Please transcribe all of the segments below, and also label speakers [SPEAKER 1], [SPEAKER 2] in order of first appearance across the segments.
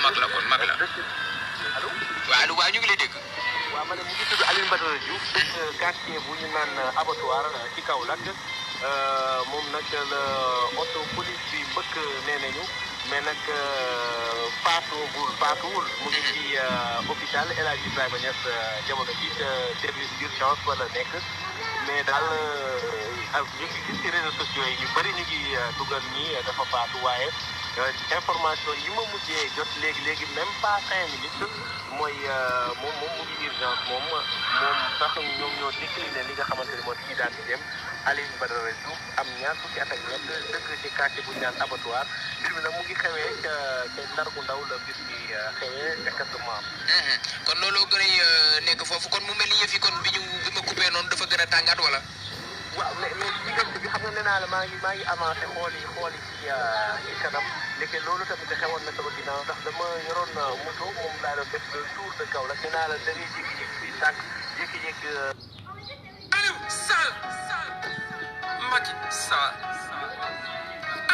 [SPEAKER 1] mag la kon mag la.
[SPEAKER 2] allo.
[SPEAKER 1] waaw allo waaw ñu ngi lay dégg.
[SPEAKER 2] waaw ma ne mu ngi tudd Alioune Badara Diouf dëkk quartier bu ñu naan abattoir ci Kaolack moom nag la auto police bi mbëkk nee nañu mais nag faatuwul mu ngi ci hôpital El Hadj Ibrahima Niass jamono ji service d'urgence wala nekk mais daal ñu ngi gis ci réseaux sociaux yi ñu bëri ñu ngi dugal nii dafa faatu waaye information yi ma mujjee jot léegi même pas 5 minutes mooy moom mu ngi urgence moom sax ñoom ñoo décliné li nga xamante ne moo di daan di dem Alioune Badara Diouf am ñaar fukki at ak ñett dëkk ci quartier bu ñu naan abattoir mbir mi nag mu ngi xewee ca Ndar gu ndaw la mbir mi xewee exactement.
[SPEAKER 1] kon looloo gën a nekk foofu kon mu mel ni yëf yi kon bi ma coupé noonu dafa gën a tàngaat wala.
[SPEAKER 2] waaw mais diggante bi xam nga nee naa la maa ngi avancé xooli ci kanam léegi loolu tamit xewoon na sama ginnaaw ndax dama yoroon moto moom laa doon def le tour de Kaolack nee naa la da ngay jékki-jékki fii tàkk jékki-jékki.
[SPEAKER 3] Aliou Sall Macky Sall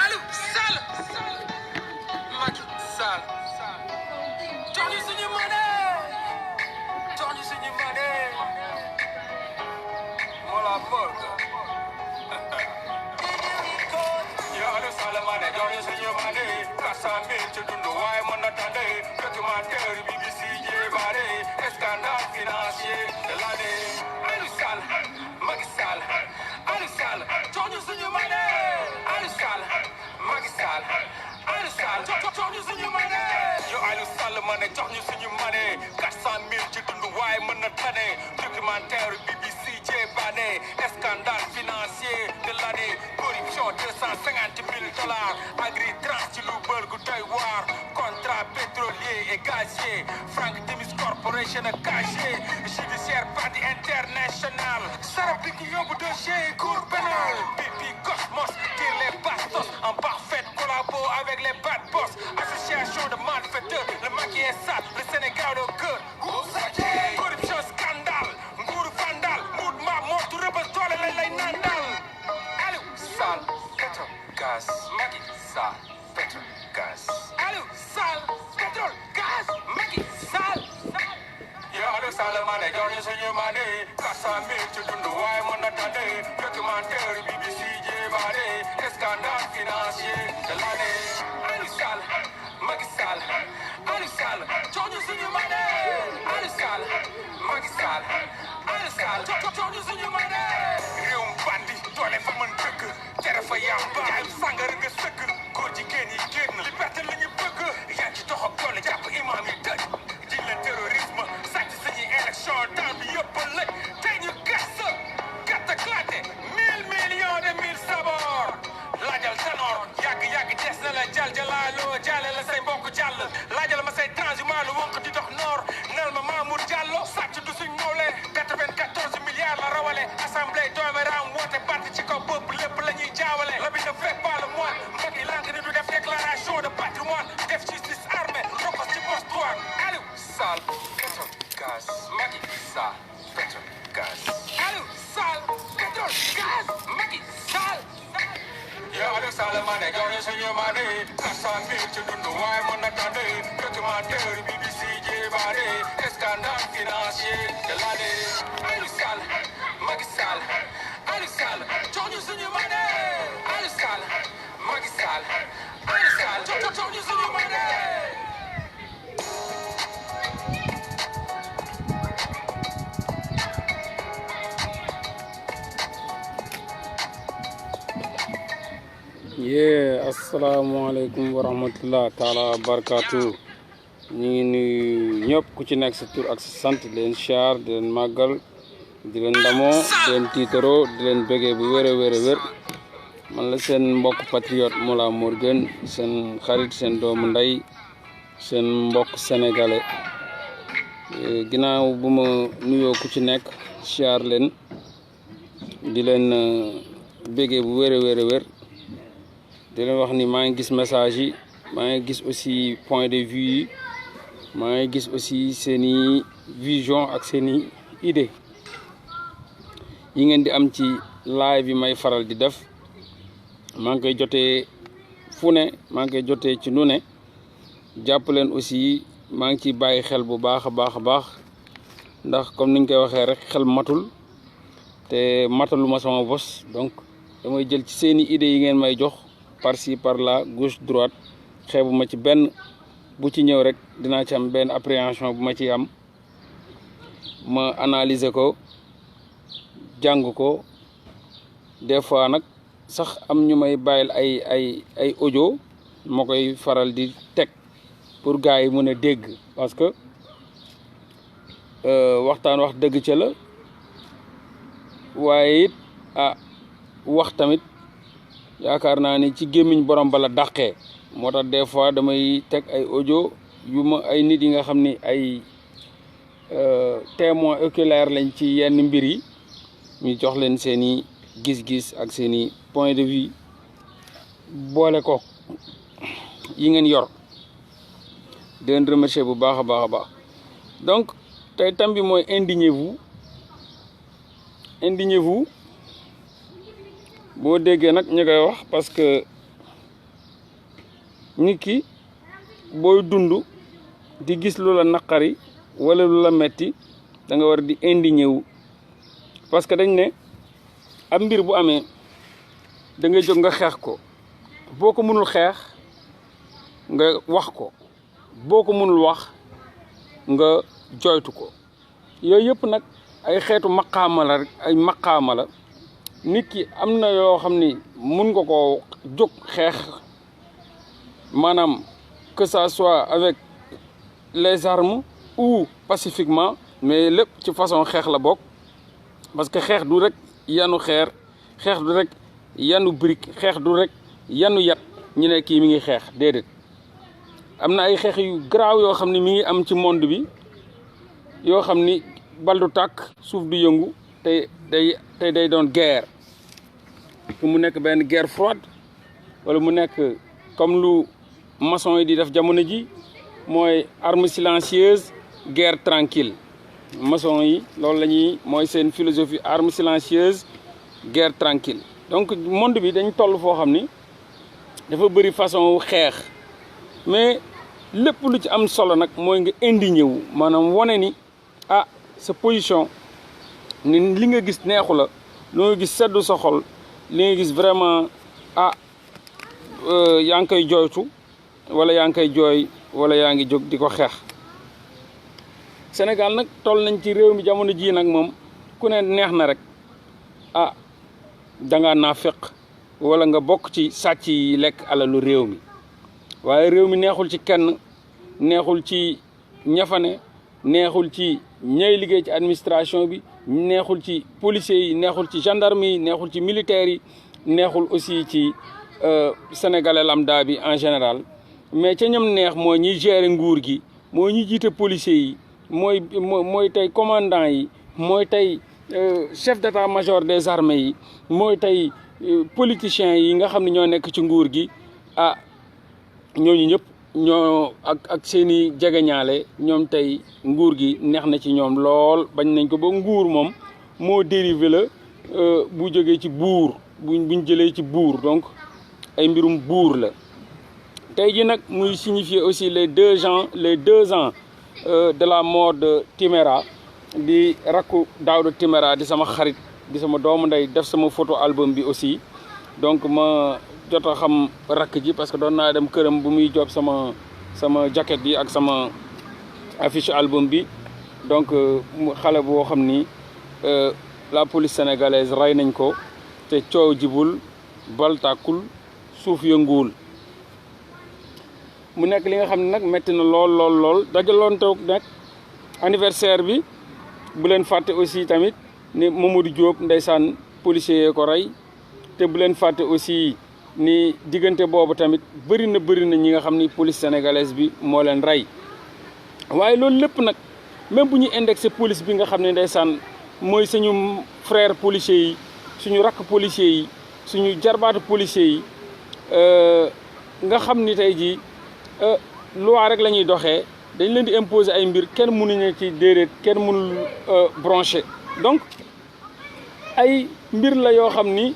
[SPEAKER 3] Aliou Sall Macky Sall jox ñu suñu monnaie wala morgue yo Aliou Sall monnaie jox ñu suñu monnaie 400 000 ci dundu waaye mën na tànde documentaire BBC jébaane scandale financier de l'année Aliou Sall Macky Sall Aliou Sall jox ñu suñu monnaie Aliou Sall Macky Sall Aliou Sall jox ñu suñu monnaie yo Aliou Sall monnaie jox ñu suñu monnaie 400 000 ci dundu waaye mën na tànde documentaire BBC jébaane scandale financier de l'année corruption $250 000 agri-trans ci lu bël gu doy waar contrat pétrolier et gazier Frank Timis Corporation a casier judiciaire parti international sarapik yóbbu dossier cour pénal pipi Cosmos tire les bastos en parfaite collabo avec les bad boss association de malfaiteurs le Macky est sale le Sénégal au cœur corruption scandale nguuru vandal muut ma mootu rëbës doole lañ lay nandal Aliou Sall pétrole gaz Macky Sall pétrole gaz Aliou Sall pétrole gaz Macky Sall yo Aliou Sall mané jox ñu suñu mané 400 000 ci dundu waaye mën na tànde documentaire BBC jébaane scandale financier de l'année Aliou Sall Macky Sall Aliou Sall jox ñu suñu mané Aliou Sall Macky Sall Aliou Sall jox ñu suñu mané réewum bandi doole fa mën dëkk tere fa yàmba jaayum sàngara nga sëkk góor jigéen yi génn liberté la ñu bëgg yaa ci dox ak doole jàpp imam yi tëj jiñ leen terrorisme sàcc suñuy élection temps bi yëpp lëj tey ñu gas gàtt-glaté 1000 millions de 1000 sabords laajal Tanor yàgg des na la jal jalaaloo jaale la say mbokk jàll laajal ma say transhumant lu wonk di dox noor nel ma Mamour Diallo sàcc du suñ noole 94 milliards la rawale assemblée dooméram woote parti ci kaw peuple lépp la ñuy jaawale la bi ne fait pas le moine Macky lank ni du def déclaration de patrimoine def justice armée rokos ci poste droit Aliou Sall pétrole gaz Macky Sall pétrole gaz Aliou Sall pétrole gaz Macky Sall yo Aliou Sall mané jox ñu suñu mané 400 000 ci dundu waaye mën na tànde documentaire BBC jébaane scandale financier de l'année Aliou Sall Macky Sall Aliou Sall jox ñu suñu mané Aliou Sall Macky Sall Aliou Sall jox ñu suñu mané
[SPEAKER 4] asalaamaaleykum wa rahmatullah taala wa barakaatu ñu ngi nuyu ñëpp ku ci nekk sa tur ak sa sant di leen char di leen màggal di leen ndamoo di leen tiitaroo di leen bëggee bu wér a wér man la seen mbokk patriote Mollah Morgun seen xarit seen doomu ndey seen mbokk sénégalais ginnaaw bu ma nuyoo ku ci nekk char leen di leen bëggee bu wér a wér di leen wax ni maa ngi gis message yi maa ngi gis aussi point de vue yi maa ngi gis aussi seeni vision ak seeni idée yi ngeen di am ci live yi may faral di def maa ngi koy jotee fu ne maa ngi koy jotee ci nu ne jàpp leen aussi maa ngi ciy bàyyi xel bu baax a baax ndax comme niñ koy waxee rek xel matul te mataluma sama bos donc damay jël ci seeni idées yi ngeen may jox par ci par là gauche droite xeebu ma ci benn bu ci ñëw rek dinaa ci am benn appréhension bu ma ci am ma analyser ko jàng ko des fois nag sax am ñu may bàyyil ay audio ma koy faral di teg pour gars yi mën a dégg parce que waxtaan wax dëgg ca la waaye it wax tamit yaakaar naa ni ci gémmiñ borom bala dàqee moo tax des fois damay teg ay audio yu ma ay nit yi nga xam ni ay témoin oculaire lañ ci yenn mbir yi ñu jox leen seeni gis-gis ak seeni point de vue boole ko yi ngeen yor di leen remercier bu baax a baax donc tey tam bi mooy indignez-vous boo déggee nag ñu koy wax parce que nit ki booy dund di gis lu la naqari wala lu la metti da nga war di indigné wu parce que dañ ne ab mbir bu amee da ngay jóg nga xeex ko boo ko mënul xeex nga wax ko boo ko mënul wax nga joytu ko yooyu yëpp nag ay xeetu maqaama la rek ay maqaama la nit ki am na yoo xam ni mun nga ko jóg xeex maanaam que ça soit avec les armes ou pacifiquement mais lépp ci façon xeex la bokk parce que xeex du rek yanu xeer xeex du rek yanu brique xeex du rek yanu yat ñu ne kii mi ngi xeex déedéet am na ay xeex yu garaaw yoo xam ni mi ngi am ci monde bi yoo xam ni bal du tàkk suuf du yëngu te day doon guerre pour mu nekk benn guerre froide wala mu nekk comme lu maçon yi di def jamono ji mooy arme silencieuse guerre tranquille maçon yi loolu la ñuy mooy seen philosophie arme silencieuse guerre tranquille donc monde bi dañ toll foo xam ni dafa bëri façon xeex mais lépp lu ci am solo nag mooy nga indigné wu maanaam wane ni sa position ni li nga gis neexu la lu nga gis seddu sa xol li nga gis vraiment yaa ngi koy jooytu wala yaa ngi koy jooy wala yaa ngi jóg di ko xeex Sénégal nag toll nañ ci réew mi jamono ji nag moom ku ne neex na rek dangaa naafeq wala nga bokk ci sàcc yi lekk alalu réew mi waaye réew mi neexul ci kenn neexul ci ñafane neexul ci ñay liggéey ci administration bi neexul ci policiers yi neexul ci gendarme yi neexul ci militaires yi neexul aussi ci sénégalais lambda bi en général mais ca ñoom neex mooy ñiy gérer nguur gi mooy ñi jiite policiers yi mooy tey commandant yi mooy tey chef d'état-major des armées yi mooy tey politiciens yi nga xam ne ñoo nekk ci nguur gi ñooñu ñëpp ñoo ak seeni jegeñaale ñoom tey nguur gi neex na ci ñoom lool bañ nañ ko ba nguur moom moo dérivé la bu jógee ci buur buñ jëlee ci buur donc ay mbirum buur la tey ji nag muy signifier aussi les 2 ans de la mort de Timéra di rakku Daouda Timéra di sama xarit di sama doomu ndey def sama photo album bi aussi donc ma jot a xam rakk ji parce que doon naa dem këram bu muy job sama jaquette bi ak sama affiche album bi donc xale boo xam ni la police sénégalaise rey nañ ko te coow jibul bal tàkkul suuf yënguwul mu nekk li nga xam ne nag metti na lool dajaloon toog nag anniversaire bi bu leen fàtte aussi tamit ni Mamadou Diop ndeysaan policier yee ko rey te bu leen fàtte aussi ni diggante boobu tamit bëri na ñi nga xam ni police sénégalaise bi moo leen rey waaye loolu lépp nag même bu ñu indexé police bi nga xam ne ndeysaan mooy suñu frère policier yi suñu rakk policier yi suñu jarbaatu policier yi nga xam ni tey jii loi rek la ñuy doxee dañ leen di imposer ay mbir kenn mënuñu ci déedéet kenn mënul branché donc ay mbir la yoo xam ni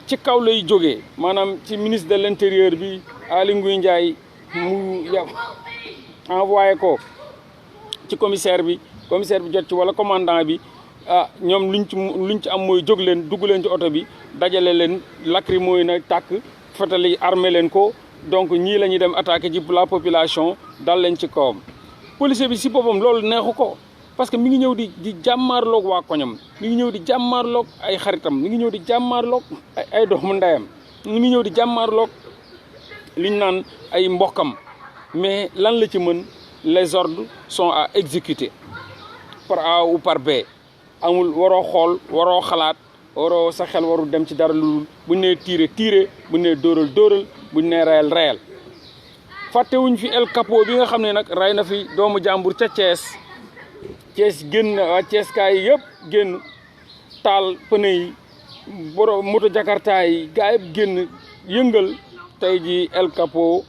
[SPEAKER 4] ci kaw lay jógee maanaam ci ministre de l'intérieur bi Aly Ngouille Ndiaye mu envoyé ko ci commissaire bi jot ci wala commandant bi ñoom luñ ci am mooy jóg leen dugg leen ci oto bi dajale leen lacrymo yi na tàkk fatali armé leen ko donc ñii la ñuy dem attaqué ci la population dal leen ci kawam. policier bi si boppam loolu neexu ko parce que mi ngi ñëw di jàmmaarloog waa koñam mi ngi ñëw di jàmmaarloog ay xaritam mi ngi ñëw di jàmmaarloog ay doomu ndeyam mi ngi ñëw di jàmmaarloog liñ naan ay mbokkam mais lan la ci mën les ordres sont à exécuter par A ou par B amul waroo xool waroo xalaat waroo sa xel warul dem ci dara lu buñ nee tiire buñ nee dóoral buñ nee reyal fàttewuñ fi El Capo bi nga xam ne nag rey na fi doomu jàmbur ca Thiès génn waa Thiès kaay yëpp génn taal pneu yi borom moto Jakarta yi gaa yëpp génn yëngal tey ji El Capo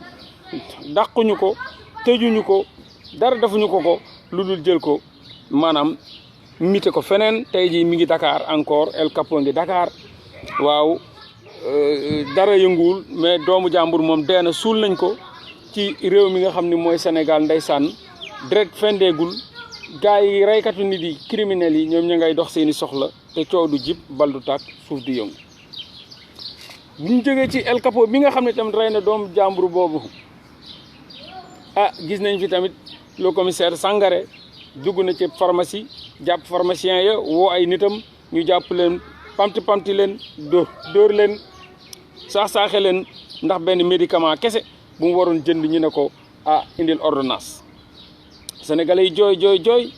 [SPEAKER 4] dàquñu ko tëjuñu ko dara defuñu ko lu dul jël ko maanaam mité ko feneen tey jii mi ngi Dakar encore El Capo ngi Dakar waaw dara yënguwul mais doomu jàmbur moom dee na suul nañ ko ci réew mi nga xam ne mooy Sénégal ndeysaan direct fendeegul gars yi reykatu nit yi criminels yi ñoom ña ngay dox seeni soxla te coow du jib bal du tàkk suuf du yëngu bu ñu jógee ci El Capo bi nga xam ne tamit rey na doomu jàmbur boobu gis nañ fi tamit le commissaire Sangaré dugg na ci pharmacie jàpp pharmacien ya woo ay nitam ñu jàpp leen pamti leen dóor leen saaxe leen ndax benn médicament kese bu mu waroon jënd ñu ne ko indil ordonnance sénégalais yi jooy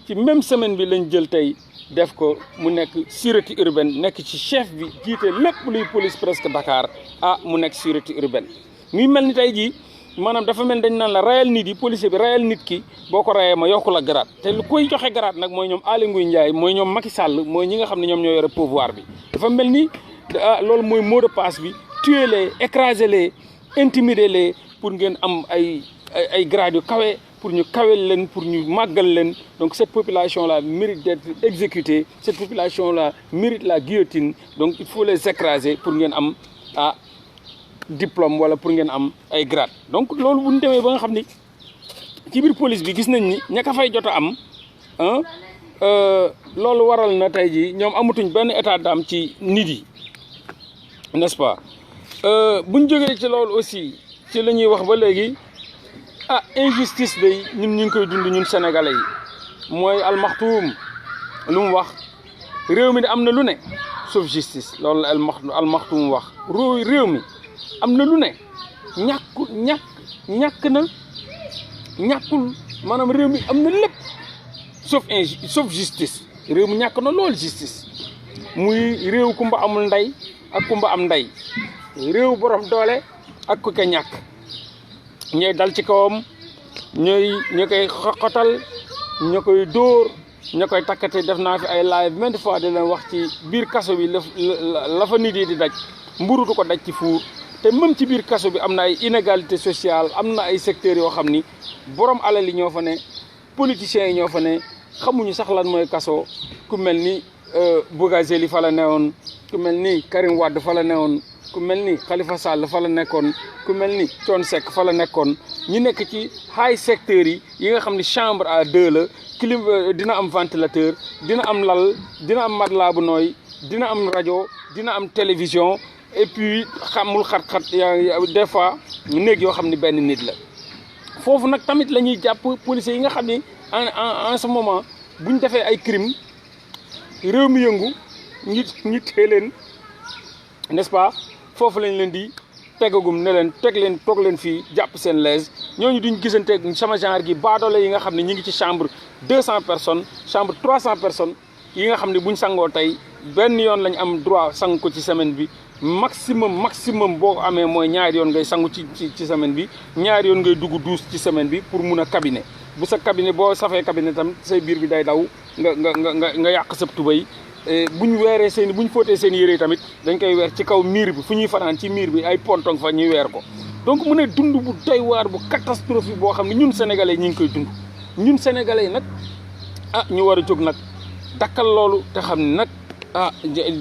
[SPEAKER 4] ci même semaine bi lañ jël tey def ko mu nekk sûreté urbaine nekk ci chef bi jiite lépp luy police presque Dakar mu nekk sûreté urbaine muy mel ni tey jii maanaam dafa mel dañ naan la rayal nit yi policier bi rayal nit ki boo ko rayee ma yokku la grade te lu koy joxe grade nag mooy ñoom Aly Ngouille Ndiaye mooy ñoom Macky Sall mooy ñi nga xam ne ñoom ñoo yore pouvoir bi dafa mel ni loolu mooy mot de passe bi tuer les écraser les intimider les pour ngeen am ay grades yu kawe pour ñu kawel leen pour ñu màggal leen donc cette population là mérite d'être exécutée cette population là mérite la guillotine donc il faut les écraser pour ngeen am diplôme wala pour ngeen am ay grade donc loolu bu ñu demee ba nga xam ni ci biir police bi gis nañ ni ña ka fay jot a am loolu waral na tey jii ñoom amatuñ benn état d'âme ci nit yi n'est-ce pas buñ jógee ci loolu aussi ci la ñuy wax ba léegi injustice day ñun ñu ngi koy dund ñun sénégalais yi mooy almaxtuum lu mu wax réew mi de am na lu ne sauf justice loolu la almaxtuum wax réew mi am na lu ne ñàkkul maanaam réew mi am na lépp sauf justice réew mi ñàkk na lool justice muy réew kumba amul ndey ak kumba am ndey réew borom doole ak ku ko ñàkk ñooy dal ci kawam ñu koy xoqatal ñu koy dóor ñu koy takkate def naa fi ay live maintes fois di leen wax ci biir kaso bi la fa nit yi di daj mburutu ko daj ci fuur te même ci biir kaso bi am na ay inégalité sociale am na ay secteurs yoo xam ni borom alal yi ñoo fa ne politiciens yi ñoo fa ne xamuñu sax lan mooy kaso ku mel ni Bougazelli fa la newoon ku mel ni Karim Wade fa la newoon ku mel ni Khalifa Sall fa la nekkoon ku mel ni Thione Seck fa la nekkoon ñi nekk ci high secteurs yi nga xam ni chambre à deux la clim dina am ventilateur dina am lal dina am matelas bu nooy dina am rajo dina am télévision et puis xamul xat-xat des fois néeg yoo xam ni benn nit la foofu nag tamit la ñuy jàpp policiers yi nga xam ni en ce moment buñ defee ay crime réew mi yëngu ñu tee leen n'est-ce pas foofu lañ leen di tegagum ne leen toog leen fii jàpp seen lees ñooñu duñ gisanteeg sama genre gi baadoole yi nga xam ne ñi ngi ci chambre 200 personnes chambre 300 personnes yi nga xam ne buñ sangoo tey benn yoon lañ am droit sang ko ci semaine bi maximum boo ko amee mooy ñaari yoon ngay sangu ci semaine bi ñaari yoon ngay dugg douche ci semaine bi pour mun a cabinet bu sa cabinet boo safee cabinet tam say biir bi day daw nga yàq sa tubay buñ weeree buñ fóotee seen yére tamit dañ koy weer ci kaw miir bi fu ñuy fanaan ci miir bi ay pontong fa ñuy weer ko donc mu ne dund bu doy waar bu catastrophe boo xam ne ñun sénégalais ñi ngi koy dund ñun sénégalais nag ñu war a jóg nag dakkal loolu te xam ne nag ah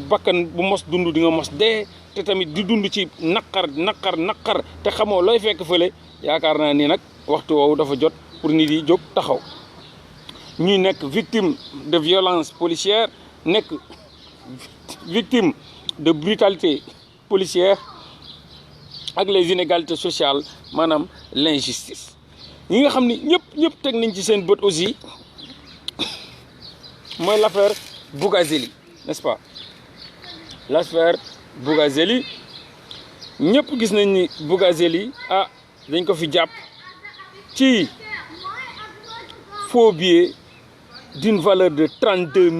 [SPEAKER 4] bakkan bu mos dund di nga mos dee te tamit di dund ci naqar te xamoo looy fekk fële yaakaar naa ni nag waxtu woowu dafa jot pour nit yi jóg taxaw ñuy nekk victime de violence policière nekk victime de brutalité policière ak les inégalités sociales maanaam l'injustice ñi nga xam ni ñëpp teg nañ ci seen bët aussi mooy l'affaire Bougazelli n'est-ce pas l'affaire Bougazelli ñëpp gis nañ ni Bougazelli ah dañ ko fi jàpp ci faux billets d'une valeur de 32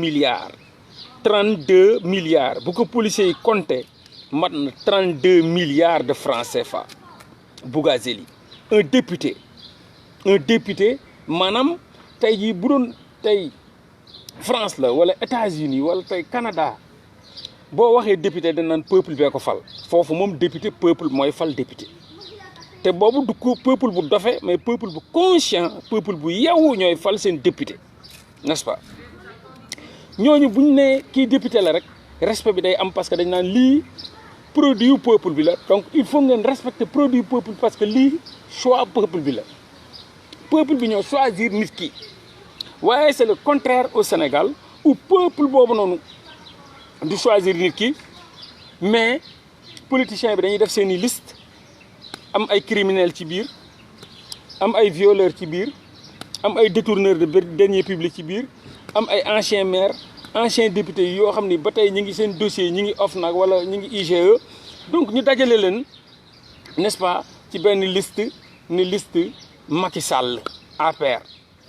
[SPEAKER 4] milliards bu ko policiers yi compté mat na 32 milliards de francs CFA. Bougazelli un député maanaam tey jii bu doon tey France la wala États-Unis wala tey Canada boo waxee député dañ naan peuple bee ko fal foofu moom député peuple mooy fal député te boobu du ko peuple bu dofe mais peuple bu conscient peuple bu yeewu ñooy fal seen député n'est-ce pas ñooñu bu ñu nee kii député la rek respect bi day am parce que dañ naan lii produit yu peuple bi la donc il faut ngeen respecter produit peuple parce que lii choix peuple bi la peuple bi ñoo choisir nit ki waaye c'est le contraire au Sénégal où peuple boobu noonu du choisir nit ki mais politiciens bi dañuy def seeni liste am ay criminels ci biir am ay violeurs ci biir am ay détourneurs de deniers publics ci biir am ay anciens maires anciens députés yoo xam ni ba tey ñi ngi seen dossier ñi ngi OFNAC wala ñi ngi IGE donc ñu dajale leen n'est-ce pas ci benn liste ne liste Macky Sall APR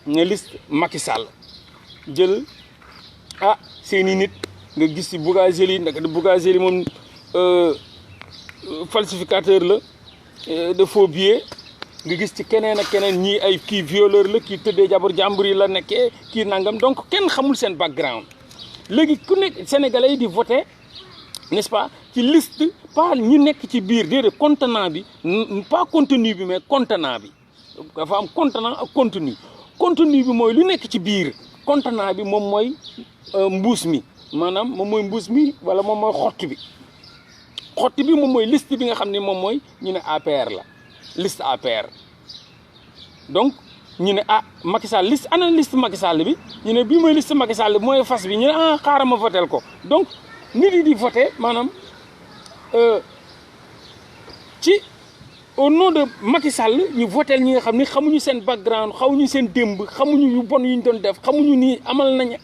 [SPEAKER 4] ne liste Macky Sall jël ah seeni nit nga gis ci Bougazelli ndax Bougazelli moom falsificateur la de faux billets nga gis ci keneen ak keneen ñii ay kii violeur la kii tëddee jabar jàmbur yi la nekkee kii nangam donc kenn xamul seen background léegi ku nekk sénégalais yi di voter n'est-ce pas ci liste pas ñu nekk ci biir déedéet contenant bi pas contenu bi mais contenant bi dafa am contenant ak contenu bi mooy lu nekk ci biir contenant bi moom mooy mbuus mi maanaam moom mooy mbuus mi wala moom mooy xotti bi moom mooy liste bi nga xam ne moom mooy ñu ne APR la liste APR donc ñu ne ah Macky Sall liste ana liste Macky Sall bi ñu ne bii mooy liste Macky Sall bi mooy fas bi ñu ne ah xaaral ma votel ko donc nit yi di voté maanaam ci au nom de Macky Sall ñu votel ñi nga xam ni xamuñu seen background xamuñu seen démb xamuñu yu bon yu ñu doon def xamuñu ni amal nañ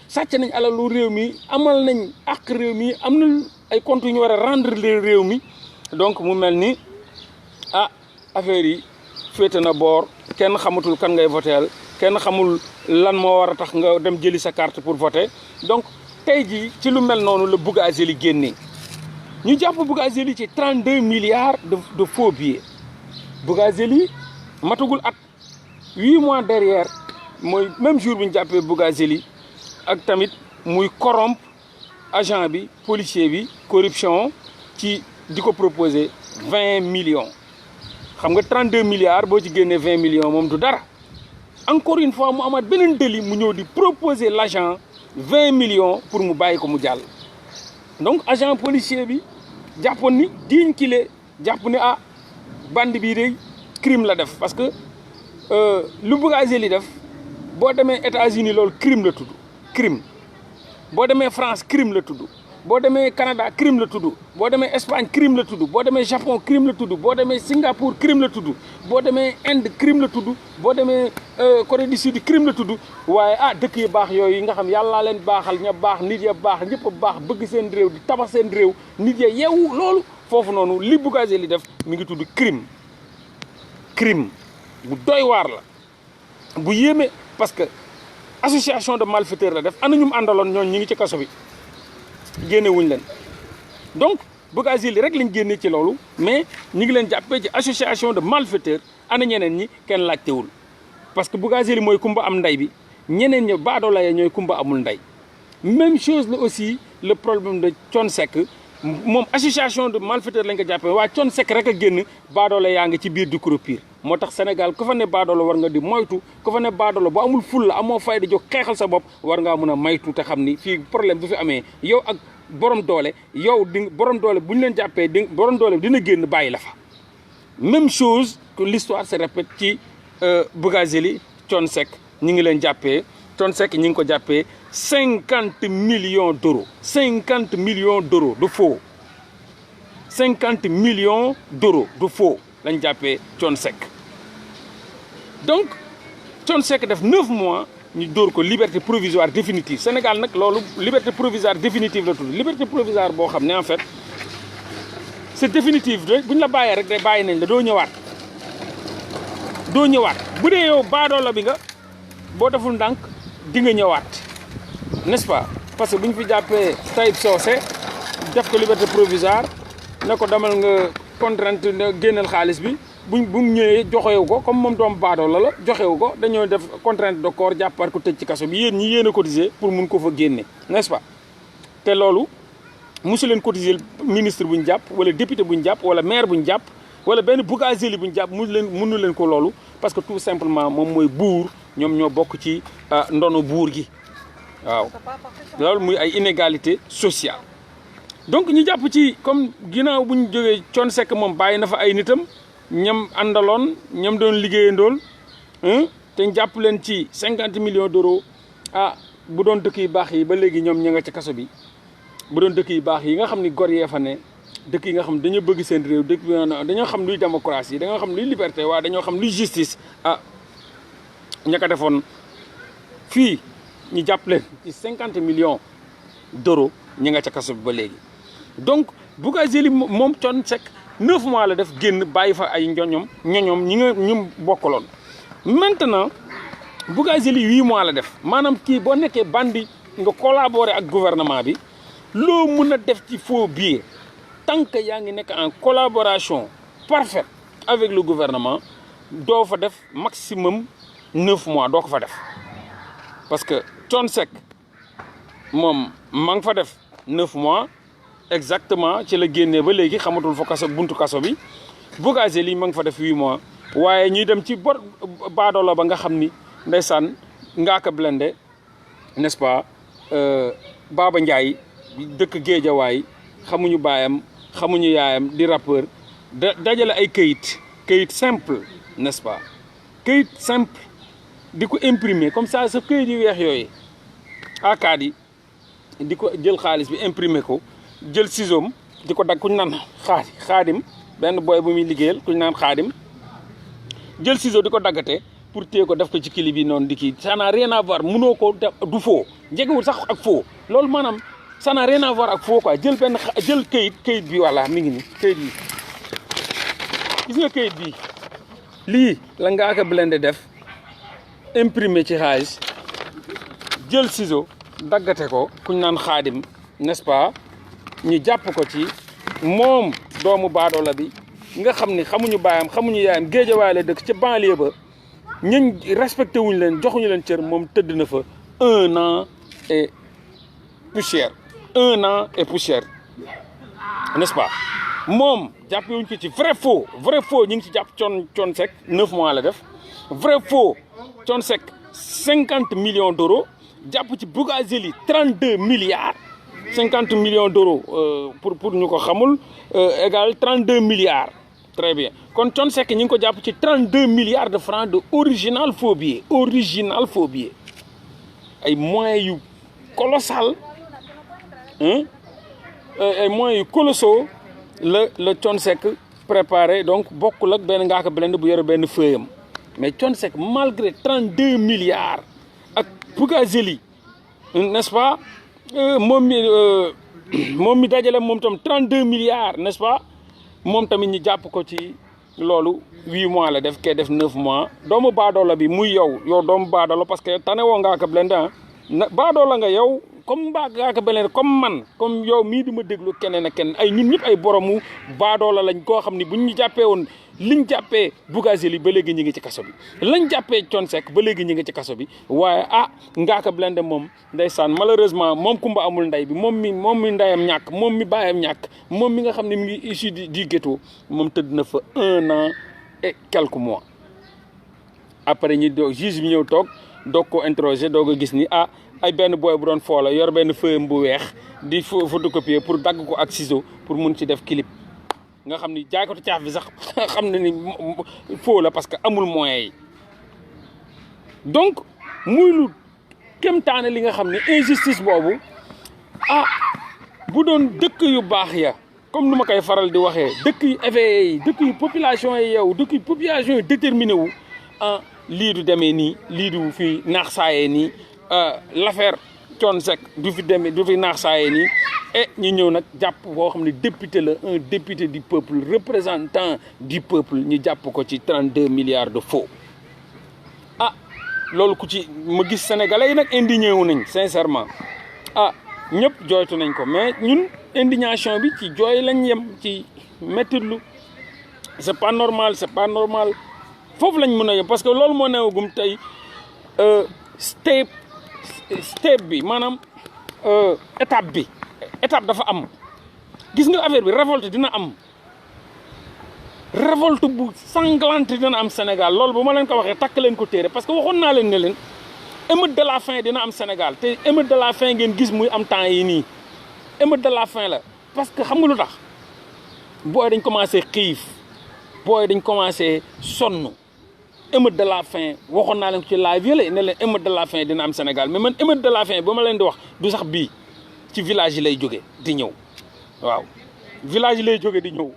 [SPEAKER 4] sàcc nañ alalu réew mi amal nañ àq réew mi am na ay comptes yu ñu war a rendre le réew mi donc mu mel ni ah affaire yi féete na boor kenn xamatul kan ngay voteel kenn xamul lan moo war a tax nga dem jëli sa carte pour voter donc tey jii ci lu mel noonu la Bougazelli génnee ñu jàpp Bougazelli ci 32 milliards de faux billets Bougazelli matagul at 8 mois derrière mooy même jour bi ñu jàppee Bougazelli ak tamit muy corrompre agent bi policier bi corruption ci di ko proposer 20 millions xam nga 32 milliards boo ci génnee 20 millions moom du dara encore une fois mu amaat beneen délit mu ñëw di proposer l'agent 20 millions pour mu bàyyi ko mu jàll donc agent policier bi jàppoon ni diñ kile jàpp ne ah bande bii de crime la def parce que lu Bougazelli def boo demee États-Unis loolu crime la tudd crime boo demee France crime la tudd boo demee Canada crime la tudd boo demee Espagne crime la tudd boo demee Japon crime la tudd boo demee Singapour crime la tudd boo demee Inde crime la tudd boo demee Corée du Sud crime la tudd waaye ah dëkk yu baax yooyu nga xam yàllaa leen baaxal ña baax nit ya baax ñëpp a baax bëgg seen réew di tabax seen réew nit ya yeewu loolu foofu noonu li Bougazelli def mi ngi tudd crime bu doy waar la bu yéeme parce que association de malfaiteurs la def ana ñum àndaloon ñooñu ñi ngi ci kaso bi génne wuñ leen donc Bougazelli rek lañ génne ci loolu mais ñi ngi leen jàppee ci association de malfaiteurs ana ñeneen ñi kenn laajtewul parce que Bougazelli mooy kumba am ndey bi ñeneen ñi baadoola ya ñooy kumba amul ndey même chose la aussi le problème de Thione Seck moom association de malfaiteurs lañ ko jàppee waa Thione Seck rek a génn baadoola yaa ngi ci biir di croupir moo tax Sénégal ku fa ne baadoolo war nga di moytu ku fa ne baadoolo bu amul ful la amoo fayda jóg xeexal sa bopp war ngaa mën a maytu te xam ni fii problème bu fi amee yow ak borom doole yow di borom doole bu ñu leen jàppee di borom doole dina génn bàyyi la fa. même chose que l'histoire se répète ci Bougazelli Thione Seck ñi ngi leen jàppee Thione Seck ñi ngi ko jàppee 50 millions d'euros 50 millions d'euros de faux 50 millions d'euros de faux lañ jàppee Thione Seck donc Thione Seck def 9 mois ñu dóor ko liberté provisoire définitive Sénégal nag loolu liberté provisoire définitive la tudd liberté provisoire boo xam ne en fait c'est définitive de bu ñu la bàyyee rek day bàyyi nañ la doo ñëwaat bu dee yow baadoola bi nga boo deful ndànk di nga ñëwaat n'est-ce pas parce que bu ñu fi jàppee Taïb Socé def ko liberté provisoire ne ko demal nga contrainte nga génneel xaalis bi bu mu ñëwee joxewu ko comme moom doom baadoola la joxewu ko dañoo def contrainte de corps jàppaat ko tëj ci kaso bi yéen ñi yéen a cotiser pour mun ko fa génne n'est-ce pas te loolu mosu leen cotiser ministre bu ñu jàpp wala député bu ñu jàpp wala maire bu ñu jàpp wala benn Bougazelli bu ñu jàpp mënu leen ko loolu parce que tout simplement moom mooy buur ñoom ñoo bokk ci ndono buur gi waaw loolu muy ay inégalité sociale donc ñu jàpp ci comme ginnaaw bu ñu jógee Thione Seck moom bàyyi na fa ay nitam ñam àndaloon ñam doon liggéeyandool te ñu jàpp leen ci 50 millions d'euros bu doon dëkk yu baax yi ba léegi ñoom ña nga ci kaso bi bu doon dëkk yu baax yi nga xam ni gor yee fa ne dëkk yi nga xam dañoo bëgg seen réew dëkk dañoo xam luy démocratie dañoo xam luy liberté waaye dañoo xam luy justice ña ko defoon fii ñu jàpp leen ci 50 millions d'euros ñi nga ca kaso bi ba léegi donc Bougazelli moom Thione Seck 9 mois la def génn bàyyi fa ay ñoñom ñi nga ñu bokkaloon maintenant Bougazelli 8 mois la def maanaam kii boo nekkee bandi nga collaborer ak gouvernement bi loo mën a def ci faux billets tant que yaa ngi nekk en collaboration parfaite avec le gouvernement doo fa def maximum 9 mois doo ko fa def parce que Thione Seck moom ma nga fa def 9 mois exactement ci la génnee ba léegi xamatul fa kaso buntu kaso bi Bougazelli ma nga fa def 8 mois waaye ñuy dem ci baadoola ba nga xam ni ndeysaan Ngaaka Blindé n'est-ce pas Baba Ndiaye dëkk Géejawaay xamuñu baayam xamuñu yaayam di rappeur dajale ay këyit simple n'est-ce pas këyit simple di ko imprimer comme ça sa këyit yu weex yooyu akaat yi di ko jël xaalis bi imprimer ko jël ciseau di ko dagg kuñ naan xaadim benn boy bu muy liggéeyal kuñ naan xaadim jël ciseau di ko daggate pour téye ko def ko ci kili bi noonu di kii ça n'a rien à voir mënoo ko def du faux jegewul sax ak faux loolu maanaam ça n'a rien à voir ak faux quoi jël këyit bi voilà mi ngi ni këyit yi gis nga këyit bi lii la Ngaaka Blindé def imprimé ci xaalis jël ciseau daggate ko kuñ naan xaadim n'est-ce pas ñu jàpp ko ci moom doomu baadoola bi nga xam ni xamuñu baayam xamuñu yaayam Géejawaay la dëkk ca banlieue ba ñun respecté wuñu leen joxuñu leen cër moom tëdd na fa 1 an et poussière 1 an et poussière n'est-ce pas moom jàppee wuñ ko ci vrai faux ñu ngi ci jàpp Thione Seck 9 mois la def vrai faux Thione Seck 50 millions d'euros jàpp ci Bougazelli 32 milliards 50 millions d'euros pour ñu ko xamul égal 32 milliards très bien kon Thione Seck ñi ngi ko jàpp ci 32 milliards de francs de original faux billets ay moyens yu colossal ay moyens yu colossaux la Thione Seck préparé donc bokkul ak benn Ngaaka Blindé bu yore benn feuillam mais Thione Seck malgré 32 milliards ak Bougazelli n'est-ce pas moom mi dajale moom tam 32 milliards n'est-ce pas moom tamit ñu jàpp ko ci loolu 8 mois la def kee def 9 mois doomu baadoola bi muy yow doomu baadoola parce que tane woo Ngaaka Blindé baadoola nga yow comme Ngaaka Blindé comme man comme yow mii di ma déglu keneen ak keneen ay ñun ñëpp ay boromu baadoola lañ koo xam ni buñ ñu jàppee woon liñ jàppee Bougazelli ba léegi ñu ngi ci kaso bi lañ jàppee Thione Seck ba léegi ñu ngi ci kaso bi waaye Ngaaka Blindé moom ndeysaan malheureusement moom kumba amul ndey bi moom mi ndeyam ñàkk moom mi baayam ñàkk moom mi nga xam ne mi ngi issu du ghetto moom tëdd na fa 1 an et quelques mois après ñu doog juge bi ñëw toog doog ko interroger doog a gis ni ah ay benn booy bu doon foo la yor benn feuille bu weex di photocopier pour dagg ko ak ciseau pour mun ci def clip nga xam ni jaaykatu caaf bi sax xam na ni faux la parce que amul moyens yi donc muy lu kéemtaane li nga xam ni injustice boobu ah bu doon dëkk yu baax ya comme nu ma koy faral di waxee dëkk yu éveillé yi dëkk yu population yi yow dëkk yu population yi déterminé wu ah lii du demee nii lii du fi naax saayee nii l'affaire Thione Seck du fi demee du fi naax saayee nii et ñu ñëw nag jàpp boo xam ne député la un député du peuple représentant du peuple ñu jàpp ko ci 32 milliards de faux ah loolu ku ci ma gis sénégalais yi nag indigné wu nañ sincèrement ah ñëpp jooytu nañ ko mais ñun indignation bi ci jooy lañ yem ci mettitlu c'est pas normal foofu lañ mën a yem parce que loolu moo newagum tey step bi maanaam étape dafa am gis nga affaire bi révolte dina am révolte bu sanglante dina am Sénégal loolu bu ma leen ko waxee takk leen ko téere parce que waxoon naa leen ne leen émeute de la faim dina am Sénégal te émeute de la faim ngeen gis muy am temps yi nii émeute de la faim la parce que xam nga lu tax booy dañ commencé xiif booy dañ commencé sonn émeute de la faim waxoon naa leen ko ci live yële ne leen émeute de la faim dina am Sénégal mais man émeute de la faim ba ma leen di wax du sax bii ci village yi lay jóge di ñëw waaw village yi lay jóge di ñëw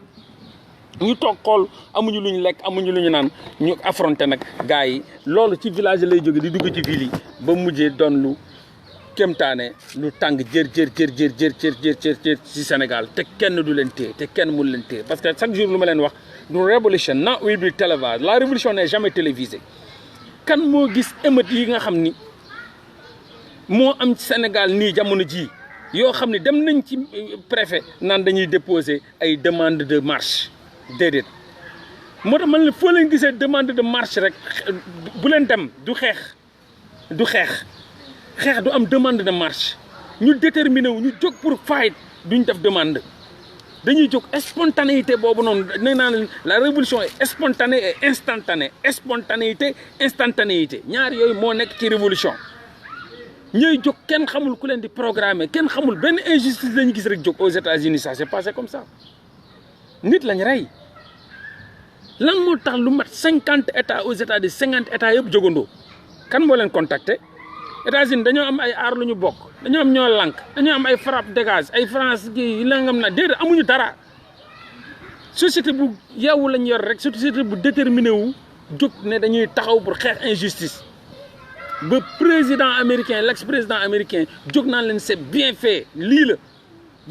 [SPEAKER 4] ñu toog xool amuñu lu ñu lekk amuñu lu ñu naan ñu affronté nag gars yi loolu ci village yi lay jóge di dugg ci ville yi ba mujjee doon lu kéemtaane lu tàng jër ci Sénégal te kenn du leen téye te kenn mun leen téye parce que chaque jour lu ma leen wax du révolution now will be televised la révolution n'est jamais télévisée kan moo gis émeute yi nga xam ni moo am Sénégal nii jamono jii yoo xam ne dem nañ ci préfet naan dañuy déposer ay demande de marche déedéet moo tax man la foo leen gisee demande de marche rek bu leen dem du xeex du am demande de marche ñu déterminé wu ñu jóg pour fight duñ def demande dañuy jóg spontanéité boobu noonu nee naa la révolution est spontanée et instantanée instantanéité ñaar yooyu moo nekk ci révolution ñooy jóg kenn xamul ku leen di programmer kenn xamul benn injustice lañu gis rek jóg aux États-Unis ça s'est passé comme ça nit lañ rey lan moo tax lu mat 50 états aux États-Unis 50 états yëpp jógandoo kan moo leen contacter États-Unis dañoo am ay aar lu ñu bokk dañoo am ñoo lànk dañoo am ay frappe dégage ay France gi langam na déedéet amuñu dara société bu yeewu lañ yor rek société bu déterminé wu jóg ne dañuy taxaw pour xeex injustice ba président américain l'ex-président américain jóg naan leen c'est bien fait lii la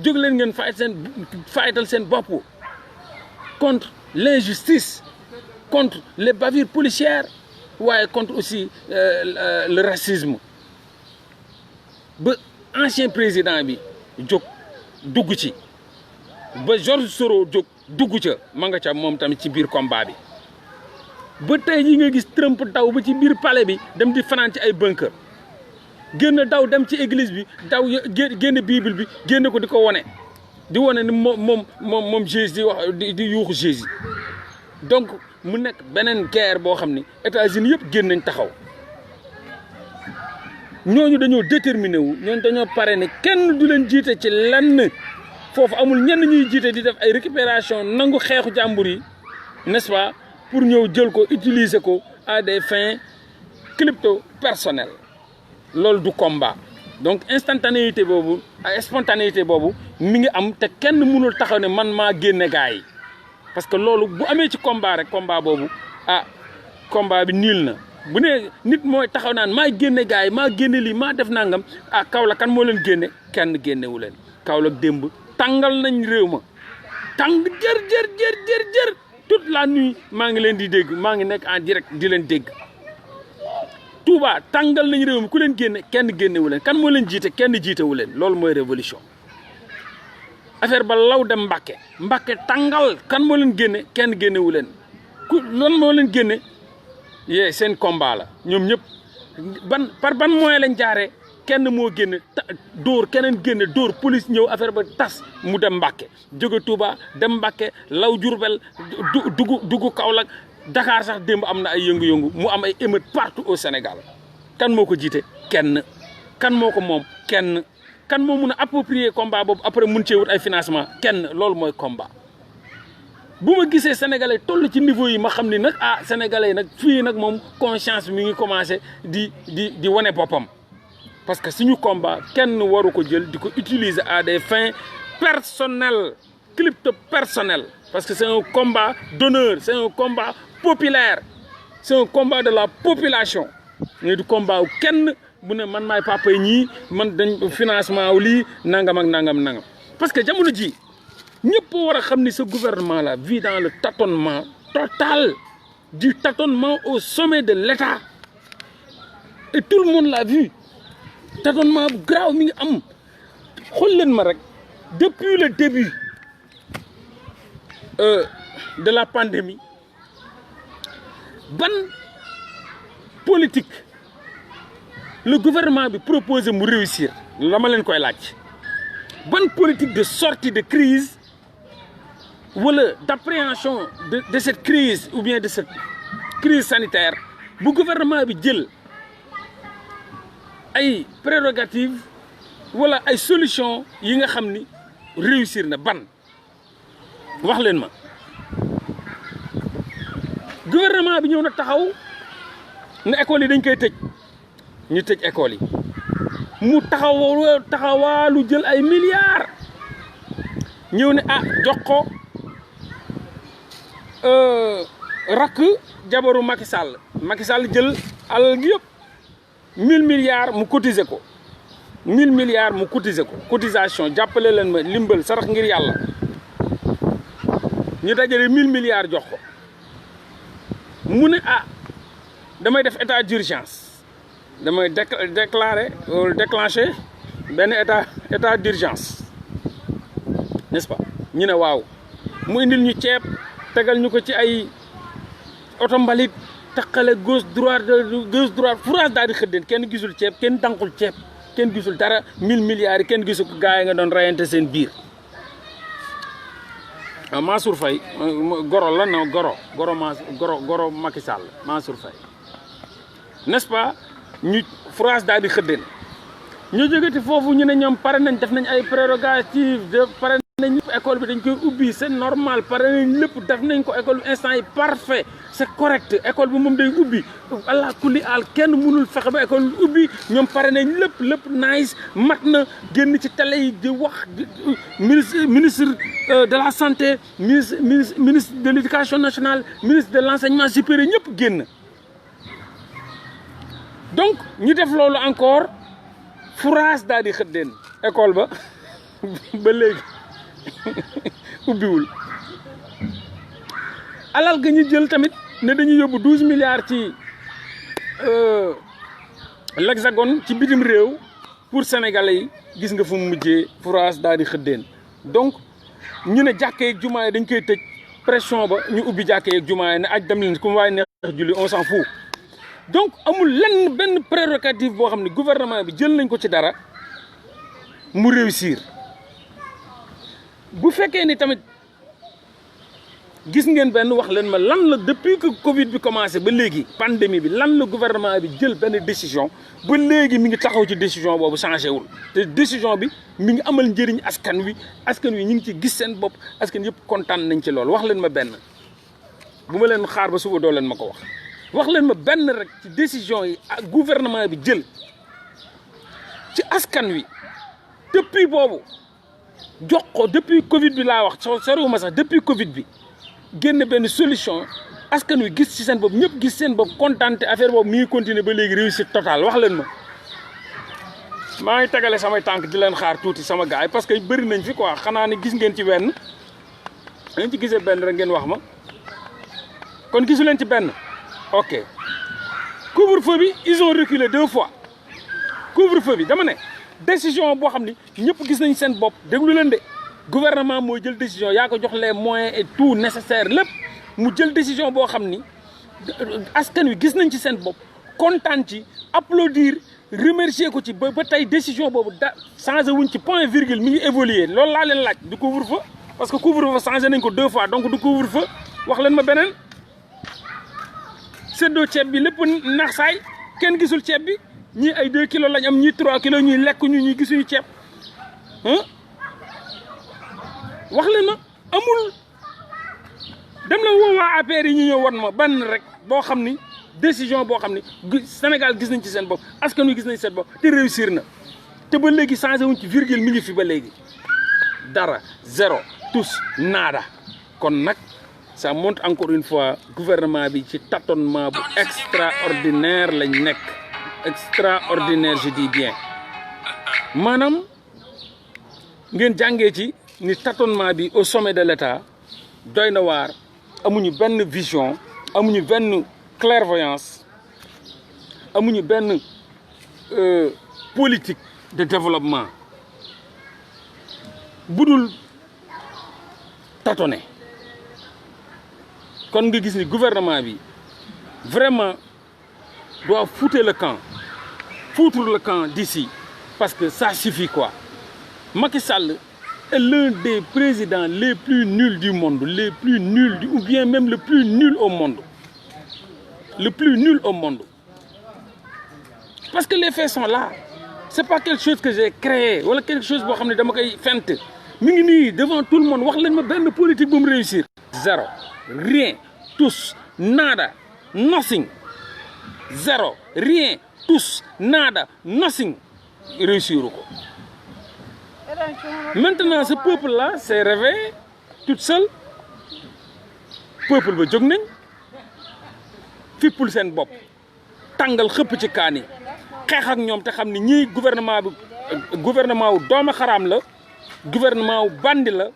[SPEAKER 4] jóg leen ngeen fayital seen bopp contre l'injustice contre les bavures policières waaye contre aussi le racisme ba ancien président bi jóg dugg ci ba George Soros jóg dugg ca ma nga ca moom tamit ci biir combat bi ba tey yi nga gis Trump daw ba ci biir palais bi dem di fanaan ci ay bunker génn daw dem ci église bi daw génn bible bi génn ko di ko wone di wone ni moom Jésus di wax di yuuxu Jésus donc mu nekk beneen guerre boo xam ni États-Unis yëpp génn nañ taxaw ñooñu dañoo déterminé wu ñooñu dañoo pare ne kenn du leen jiite ci lenn foofu amul ñenn ñuy jiite di def ay récupération nangu xeexu jàmbur yi n'est-ce pas pour ñëw jël ko utiliser ko à des fins crypto personnelles loolu du combat donc instantanéité boobu ak spontanéité boobu mi ngi am te kenn mënul taxaw ne man maa génne gars yi parce que loolu bu amee ci combat rek combat boobu ah combat bi niil na bu ne nit mooy taxaw naan maa génne gars yi maa génne lii maa def nangam ah Kaolack kan moo leen génne kenn génnewu leen Kaolack démb tàngal nañ réew ma tàng jër toute la nuit maa ngi leen di dégg maa ngi nekk en direct di leen dégg Touba tàngal nañ réew mi ku leen génne kenn génnewu leen kan moo leen jiite kenn jiitewu leen loolu mooy révolution affaire ba law dem Mbàkke tàngal kan moo leen génne kenn génnewu leen ku lan moo leen génne yee seen combat la ñoom ñëpp par ban moyen lañ jaaree kenn moo génne dóor keneen génne dóor police ñëw affaire ba tas mu dem Mbàkke jóge Touba dem Mbàkke law Jurbel dugg Kaolack Dakar sax démb am na ay yëngu-yëngu mu am ay émeutes partout au Sénégal kan moo ko jiite kenn kan moo ko moom kenn kan moo mun a approprier combat boobu après mun cee wut ay financement kenn loolu mooy combat. bu ma gisee sénégalais toll ci niveau yi ma xam ni nag ah sénégalais yi nag fii nag moom conscience mi ngi commencé di wane boppam parce que suñu combat kenn waru ko jël di ko utiliser à des fins personnelles crypto personnelles parce que c'est un combat d'honneur c'est un combat populaire c'est un combat de la population mais du combat wu kenn bu ne man maay papa yi ñii man dañ financement wu lii nangam ak nangam parce que jamono ji ñëpp war a xam ni ce gouvernement là vit dans le tâtonnement total du tâtonnement au sommet de l'État et tout le monde l'a vu tâtonnement bu grave mi ngi am xool leen ma rek depuis le début de la pandémie ban politique le gouvernement bi proposé mu réussir la ma leen koy laaj ban politique de sortie de crise wala d'appréhension de cette crise ou bien de cette crise sanitaire bu gouvernement bi jël ay prérogatives wala ay solutions yi nga xam ni réussir na ban wax leen ma gouvernement bi ñëw na taxaw ne écoles yi dañ koy tëj ñu tëj écoles yi mu taxawaalu jël ay milliards ñëw ne ah jox ko rakk jabaru Macky Sall jël alal gi yëpp 1000 milliards mu cotiser ko 1000 milliards mu cotiser ko cotisation jàppale leen ma limbal sarax ngir yàlla ñu dajale 1000 milliards jox ko mu ne ah damay def état d'urgence damay déclencher benn état d'urgence n'est-ce pas ñu ne waaw mu indil ñu ceeb tegal ñu ko ci ay oto mbalit taqale gauche droite France daal di xëddeen kenn gisul ceeb kenn tànqul ceeb kenn gisul dara 1000 milliards yi kenn gisul ko gars yi nga doon rayante seen biir Mansour Faye goro la non goro Macky Sall Mansour Faye n'est-ce pas ñu France daal di xëddeen ñu jógeti foofu ñu ne ñoom pare nañ def nañ ay prérogatives de pare nañ lépp école bi dañ koy ubbi c'est normal pare nañ lépp def nañ ko école bi instant yi parfait c'est correct école bi moom day ubbi allah kulli al kenn mënul fexe ba école bi ubbi ñoom pare nañ lépp nice mat na génn ci télé yi di wax ministre de la santé ministre de l'éducation nationale ministre de l'enseignement supérieur ñëpp génn donc ñu def loolu encore France daal di xëddeen école ba léegi ubbiwul alal ga ñu jël tamit ne dañuy yóbbu 12 milliards ci l'Hexagone ci bitim réew pour sénégalais yi gis nga fu mu mujjee France daal di xëddeen donc ñu ne jàkkee ak jumaa yi dañ koy tëj pression ba ñu ubbi jàkkee ak jumaa yi ne aj dem leen ku mu waaye neex julli on s'en fout donc amul lenn benn prérogative boo xam ne gouvernement bi jël nañ ko ci dara mu réussir bu fekkee ni tamit gis ngeen benn wax leen ma lan la depuis que Covid bi commencé ba léegi pandémie bi lan la gouvernement bi jël benn décision ba léegi mi ngi taxaw ci décision boobu changé wul te décision bi mi ngi amal njëriñ askan wi ñu ngi ci gis seen bopp askan yëpp kontaan nañ ci loolu wax leen ma benn bu ma leen xaar ba suba doo leen ma ko wax leen ma benn rek ci décision yi ak gouvernement bi jël ci askan wi depuis boobu jox ko depuis Covid bi laa wax soriwuma sax depuis Covid bi génn benn solution askan wi gis ci seen bopp ñëpp gis seen bopp kontaan te affaire boobu mi ngi continuer ba léegi réussite totale wax leen ma. maa ngi tegale samay tànk di leen xaar tuuti sama gars yi parce que bëri nañ fi quoi xanaa ne gis ngeen ci benn ngeen ci gisee benn rek ngeen wax ma kon gisu leen ci benn. ok couvre-feu bi ils ont reculé 2 fois couvre-feu bi dama ne décision boo xam ni ñëpp gis nañ seen bopp déglu leen de gouvernement mooy jël décision yaa ko jox les moyens et tout nécessaire lépp mu jël décision boo xam ni askan wi gis nañ ci seen bopp kontaan ci applaudir remercier ko ci ba tey décision boobu da changé wuñ ci point virgule mi ngi évoluer loolu laa leen laaj du couvre-feu parce que couvre-feu changé nañ ko 2 fois donc du couvre-feu wax leen ma beneen séddoo ceeb bi lépp nax saay kenn gisul ceeb bi ñii ay 2 kilos lañ am ñii 3 kilos ñuy lekk ñu ñuy gisuñu ceeb wax leen ma amul dem la woo waa APR yi ñu ñëw wan ma ban rek boo xam ni décision boo xam ni Sénégal gis nañ ci seen bopp askan wi gis nañ seen bopp te réussir na te ba léegi changé wuñ ci virgule mi ngi fi ba léegi dara zéro tous nada kon nag ça montre encore une fois gouvernement bi ci tâtonnement bu extraordinaire lañ nekk extraordinaire je dis bien maanaam ngeen jàngee ci ni tâtonnement bi au sommet de l'État doy na waar amuñu benn vision amuñu benn clairvoyance amuñu benn politique de développement budul tâtonner kon nga gis ni gouvernement bi vraiment doit foutre le camp d'ici parce que ça suffit quoi. Macky Sall est l'un des présidents les plus nuls du monde, ou bien même le plus nul au monde. Le plus nul au monde. Parce que les faits sont là. C'est pas quelque chose que j'ai créé, ou quelque chose que j'ai fait. Mais devant tout le monde, wax leen ma benn politique pour me réussir. Zéro. Rien. Tous. Nada. Nothing. Zéro. Rien. Tous. Nada. Nothing. Réussir. Maintenant, ce peuple-là s'est réveillé tout seul. Peuple ba jóg nañ fippul seen bopp tàngal xëpp ci kaani xeex ak ñoom te xam ni ñii gouvernement wu doomu xaraam la gouvernement wu bandi la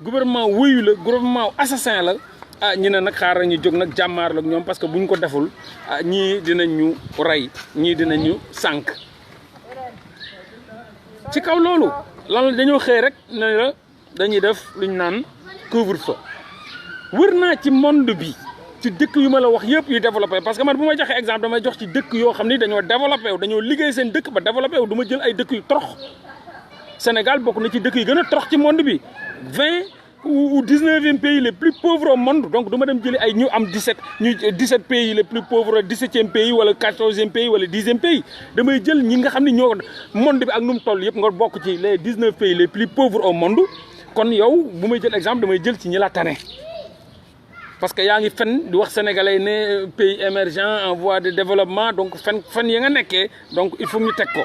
[SPEAKER 4] gouvernement wuyu la gouvernement wu assassin la ñi ne nag xaaral ñu jóg nag jàmmaar la ak ñoom parce que buñ ko deful ñii dinañ ñu rey ñii dinañ ñu sànk ci kaw loolu lan dañoo xëy rek ne la dañuy def lu ñu naan couvre-feu wër naa ci monde bi ci dëkk yu ma la wax yëpp yu développé parce que man bu may joxe exemple damay jox ci dëkk yoo xam ni dañoo développé wu dañoo liggéey seen dëkk ba développé wu du ma jël ay dëkk yu torox Sénégal bokk na ci dëkk yi gën a torox ci monde bi 20 ou 19e pays les plus pauvres au monde donc du ma dem jëli ay ñu am 17 pays les plus pauvres 17e pays wala 14e pays wala 10e pays damay jël ñi nga xam ne ñoo monde bi ak nu mu toll yëpp nga bokk ci les 19 pays les plus pauvres au monde kon yow bu may jël exemple damay jël ci ñi la tane parce que yaa ngi fen di wax sénégalais ne pays émergent en voie de développement donc fen ya nga nekkee donc il faut ñu teg ko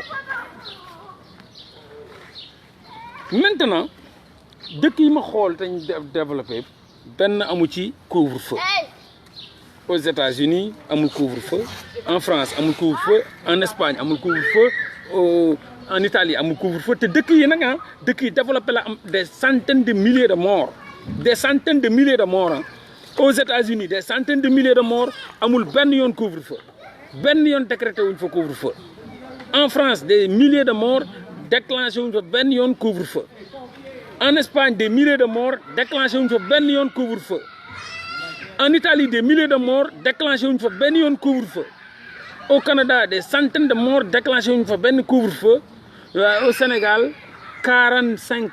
[SPEAKER 4] maintenant dëkk yi ma xool te ñu développé benn amu ci couvre-feu aux États-Unis amul couvre-feu en France amul couvre-feu en Espagne amul couvre-feu en Italie amul couvre-feu te dëkk yi nag dëkk yi développé la am des centaines de milliers de morts aux États-Unis des centaines de milliers de morts amul benn yoon couvre-feu benn yoon décrété wuñ fa couvre-feu en France des milliers de morts déclenché wuñ fa benn yoon couvre-feu en Espagne des milliers de morts déclenché wuñ fa benn yoon couvre-feu en Italie des milliers de morts déclenché wuñ fa benn yoon couvre-feu au Canada des centaines de morts déclenché wuñ fa benn couvre-feu au Sénégal 45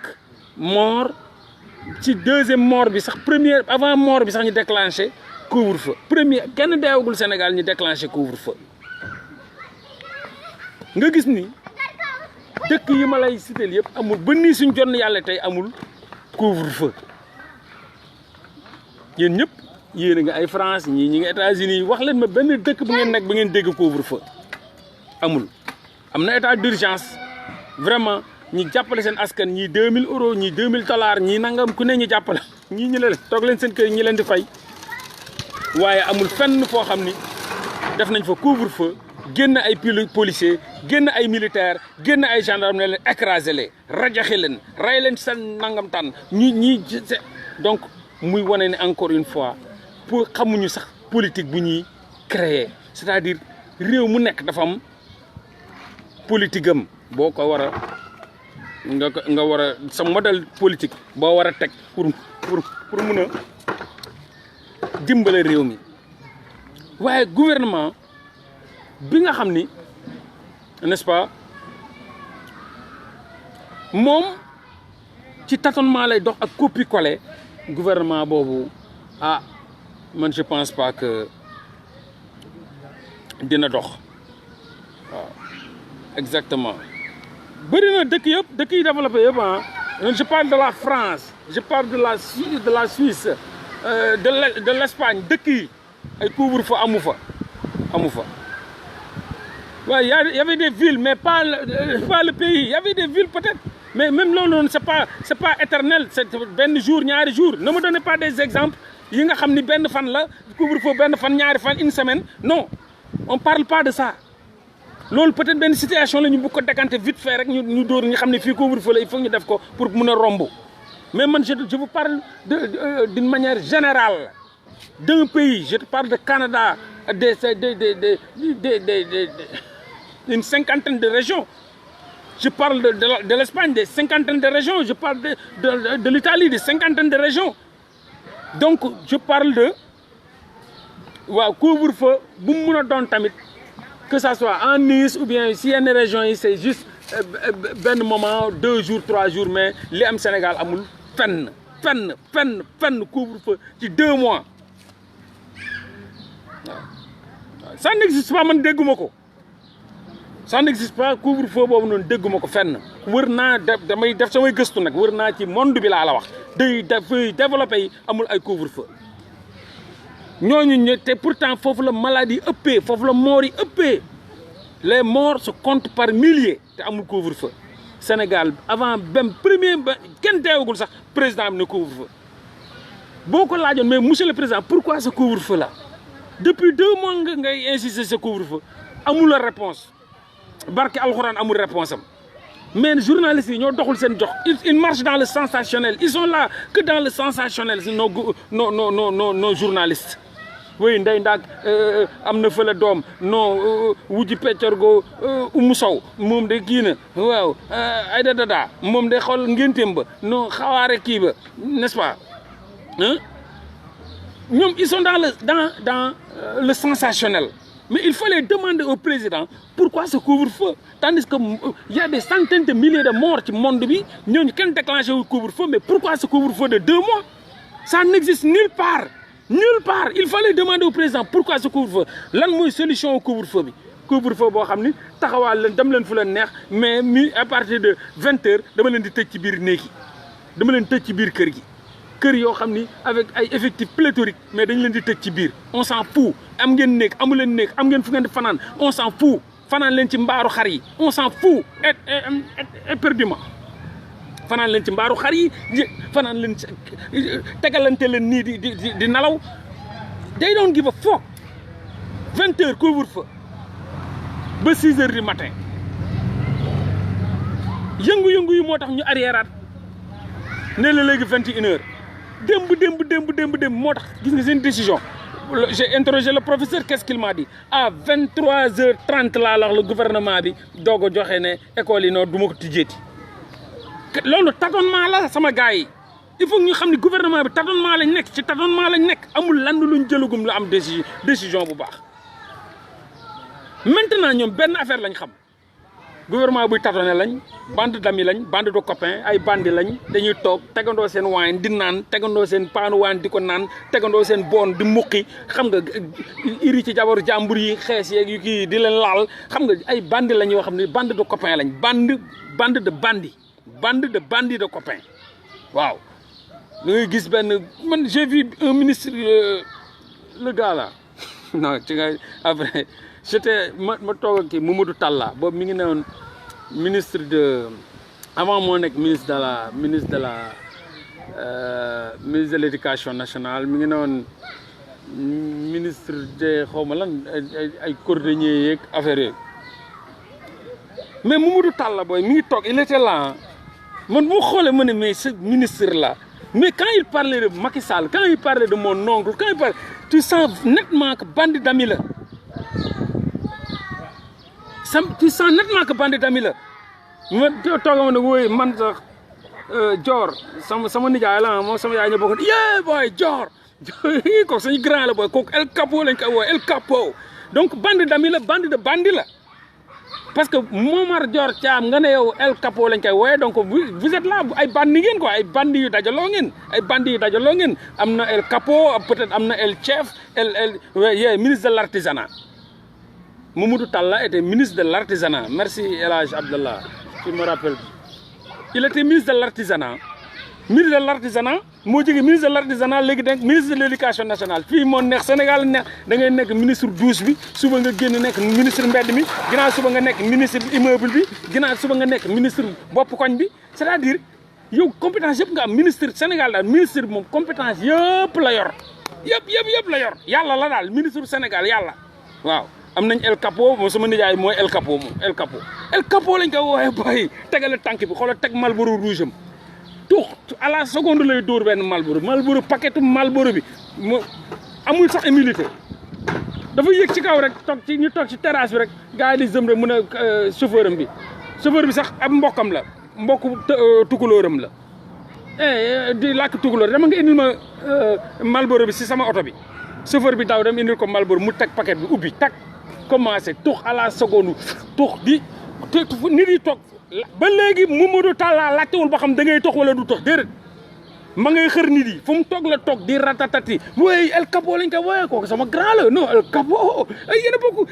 [SPEAKER 4] morts ci deuxième mort bi sax première avant mort bi sax ñu déclenché couvre-feu premier kenn deewagul Sénégal ñu déclenché couvre-feu nga gis ni dëkk yi ma lay cité yëpp amul ba nii suñ jonn yàlla tey amul couvre-feu yéen ñëpp yéen a nga ay France ñii ñi nga États-Unis wax leen ma benn dëkk bu ngeen nekk ba ngeen dégg couvre-feu amul am na état d'urgence vraiment ñi jàppale seen askan ñii 2000 euros ñii 2000 dollars ñii nangam ku ne ñu jàppale ñii ñu leen toog leen seen kër ñi leen di fay waaye amul fenn foo xam ni def nañ fa couvre-feu génn ay policiers génn ay militaires génn ay gendarmes ne leen écraser leen rajaxe leen rey leen seen nangam tànn ñi donc muy wane ne encore une fois pour xamuñu sax politique bu ñuy créer c'est-à-dire réew mu nekk dafa am politique am boo ko war a nga war a sa modèle politique boo war a teg pour mun a dimbale réew mi waaye gouvernement bi nga xam ni n'est-ce pas moom ci tâtonnement lay dox ak copier-coller gouvernement boobu man je pense pas que dina dox waaw exactement bëri na dëkk yi développé yëpp ah je parle de la France je parle de la Suisse de l'Espagne dëkk yi ay couvre-feu amu fa waaw y avait des villes mais pas le pays il y avait des villes peut-être mais même loolu noonu c'est pas éternel c'est benn jour ñaari jours ne me donnez pas des exemples yi nga xam ni benn fan la couvre-feu benn fan ñaari fan une semaine non on parle pas de ça loolu peut-être benn situation la ñu bëgg ko décanter vite fait rek ñu dóor ñu xam ne fii couvre-feu la il faut ñu def ko pour mun a romb mais man je vous parle d'une manière générale d'un pays je te parle de Canada une cinquantaine de régions je parle de l'Espagne des cinquantaines de régions je parle de l'Italie des cinquantaines de régions donc je parle de waaw couvre-feu bu mu mun a doon tamit que ça soit en Nice ou bien si yenn régions yi c'est juste benn moment 2 jours 3 jours mais li am Sénégal amul fenn couvre-feu ci 2 mois waaw ça n'existe pas man dégguma ko ça n'existe pas couvre-feu boobu noonu dégguma ko fenn wër naa damay def samay gëstu nag wër naa ci monde bi laa la wax dafay développé yi amul ay couvre-feu ñooñu te pourtant foofu la maladie ëppee foofu la mort yi ëppee les morts se comptent par milliers te amul couvre-feu Sénégal avant même premier ba kenn teewagul sax président bi ne couvre-feu boo ko laajoon mais monsieur le président pourquoi ce couvre-feu là depuis 2 mois ngay insister ce couvre-feu amul la réponse barke alxuraan amul réponse am mais journalistes yi ñoo doxul seen jox ils marchent dans le sensationnel ils sont là que dans le sensationnel nos journalistes oui ndey ndaak am na fële doom non wujji peccorgo Umu Sow moom de kii na waaw ay dada moom de xool ngénteem ba non xawaare kii ba n'est-ce pas ñoom ils sont dans le sensationnel mais il fallait demander au président pourquoi ce couvre-feu tandis que il y a des centaines de milliers de morts ci monde bi ñooñu kenn déclenché wu couvre-feu mais pourquoi ce couvre-feu de 2 mois ça n'existe nulle part il fallait demander au président pourquoi ce couvre-feu lan mooy solution au couvre-feu bi couvre-feu boo xam ni taxawaal leen dem leen fu leen neex mais à partir de 20 heures dama leen di tëj ci biir néeg yi dama leen tëj ci biir kër gi kër yoo xam ni avec ay effectifs pléthoriques mais dañ leen di tëj ci biir on s'en fout am ngeen néeg amu leen néeg am ngeen fu ngeen di fanaan on s'en fout fanaan leen ci mbaaru xar yi on s'en fout éperdument fanaan leen ci mbaaru xar yi fanaan leen ci tegalante leen nii di nalaw they don't give a fuck 20 heures couvre-feu ba 6 heures du matin yëngu-yëngu yi moo tax ñu arriéraat ne la léegi 21 heures démb moo tax gis nga seen décision j'ai interrogé le professeur qu'est-ce qu'il m'a dit à 23h30 laa la wax le gouvernement bi doog a joxe ne école yi noonu du ma ko tijjeeti loolu tâtonnement la sama gars yi il faut ñu xam ne gouvernement bi tâtonnement lañ nekk ci tâtonnement lañ nekk amul lan luñ jëlagum lu am décision bu baax maintenant ñoom benn affaire lañ xam gouvernement buy tâtonné lañ bande d'amis lañ bande de copains ay bandi lañ dañuy toog tegandoo seen wine di naan tegandoo seen paanu wine di ko naan tegandoo seen boon di muqi xam nga iri ci jabaru jàmbur yi xees yeeg yu kii di leen laal xam nga ay bandi lañ yoo xam ne bande de copains lañ bande de bandits de copains waaw da ngay gis benn man j'ai vu un ministre le gars là non ci nga après j'étais ma toog ak kii Mamadou Talla boobu mi ngi newoon ministre de avant moo nekk ministre de l'éducation nationale mi ngi newoon ministre de xawma lan ay cordonniers yeeg affaire yooyu mais Mamadou Talla booy mi ngi toog il était là man boo xoolee ma ne mais ce ministre là mais quand il parlait de Macky Sall quand il parlait de mon oncle quand il parlait tu sens nettement que bande d'amis la tu sens nettement que bande d'amis la ma tooga ma ne wooy man sax Dior sama nijaay la moom sama yaay ñu bokk yee booy Dior kooku suñu grand la booy kooku El Capo lañ koy wooy El Capo donc bande d'amis la bande de bandi la parce que Momar Dior Thiam nga ne yow El Capo lañ koy wooye donc vous êtes là ay bandi ngeen quoi ay bandi yu dajaloo ngeen am na El Capo peut-être am na El Chef ministre de l'artisanat Mamadou Talla était ministre de l'artisanat. Merci El Hadj Abdallah, tu me rappelles. Il était ministre de l'artisanat. Ministre de l'artisanat moo jógee ministre de l'artisanat léegi nag ministre de l'éducation nationale fii moo neex Sénégal neex da ngay nekk ministre douche bi suba nga génn nekk ministre mbedd mi ginnaaw suba nga nekk ministre immeuble bi ginnaaw suba nga nekk ministre bopp koñ bi c'est-à-dire yow compétence yëpp nga am ministre Sénégal daal ministre bi moom compétence yëpp la yor yëpp la yor yàlla la daal ministre Sénégal yàlla waaw. am nañ El Capo moom sama nijaay mooy El Capo moom El Capo lañ ko woowee bay tegale tànk bi xoolal teg Marlboro rouge am tux à la seconde lay dóor benn Marlboro paquetu Marlboro bi mu amul sax humilité dafa yëg ci kaw rek ñu toog ci terrasse bi rek gars yi di zëm rek mun a chauffeur bi sax ab mbokkam la mbokku tukulóoram la di làkk tukulóor dama nga indil ma Marlboro bi si sama oto bi chauffeur bi daw dem indil ko Marlboro mu teg paquet bi ubbi tak commencé tux à la seconde tux di nit yi toog ba léegi Mamadou Talla laajtewul ba xam da ngay tox wala du tox déedéet ma ngay xër nit yi fu mu toog la toog di ratatati wooy El Capo lañ ko wooyee kooku sama grand la non El Capo ay yéen a bokk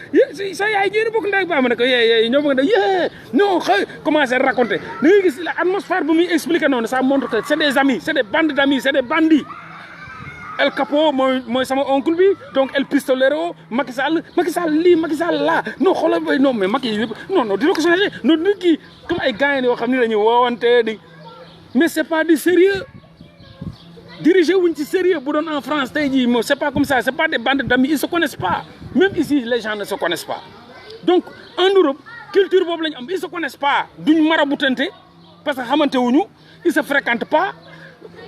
[SPEAKER 4] sa yaay yéen a bokk ndey ba ma ne ko yee ñoo bëgg ne yee non xëy commencé raconter da ngay gis atmosphère bu muy expliquer noonu ça montre que c'est des amis c'est des bandes d'amis c'est des bandits El Capo mooy sama oncle bi donc El Pistolero Macky Sall lii Macky Sall laa non xoolal bay non mais Macky non dina ko changé non dina kii comme ay gars yoo xam ne dañuy woowante di mais c'est pas du sérieux dirigé wuñ ci sérieux bu doon en France tey jii moom c'est pas comme ça c'est pas des bandes d'amis ils se connaissent pas même ici les gens ne se connaissent pas donc en Europe culture boobu la ñu am ils se connaissent pas duñ marabutante parce que xamante wuñu ils se fréquentent pas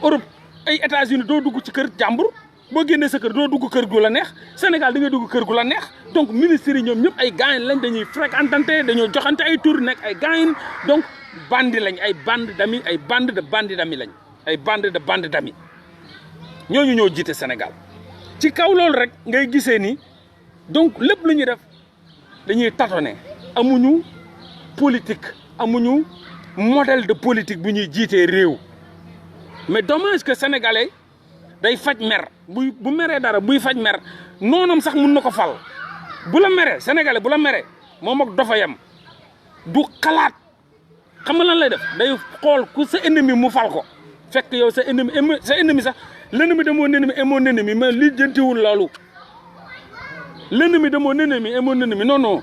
[SPEAKER 4] Europe ay États-Unis doo dugg ci kër jàmbur boo génnee sa kër doo dugg kër gu la neex Sénégal da ngay dugg kër gu la neex donc ministres yi ñoom ñëpp ay gaañ lañ dañuy fréquentante dañoo joxante ay tour nekk ay gaañ donc bandi lañ ay bande d'amis ay bande de bandi d'amis lañ ay bande de bande d'amis ñooñu ñoo jiite Sénégal ci kaw loolu rek ngay gisee ni donc lépp lu ñuy def dañuy tâtonner amuñu politique amuñu modèle de politique bu ñuy jiitee réew mais dommage que sénégalais day faj mer bu meree dara buy faj mer noonam sax mun na ko fal bu la meree sénégalais bu la meree moom ak dofa yam du xalaat xam nga lan lay def day xool ku sa ennemi mu fal ko fekk yow sa ennemi sax l'ennemi de mon ennemi est mon ennemi mais li jëntiwul loolu l'ennemi de mon ennemi est mon ennemi non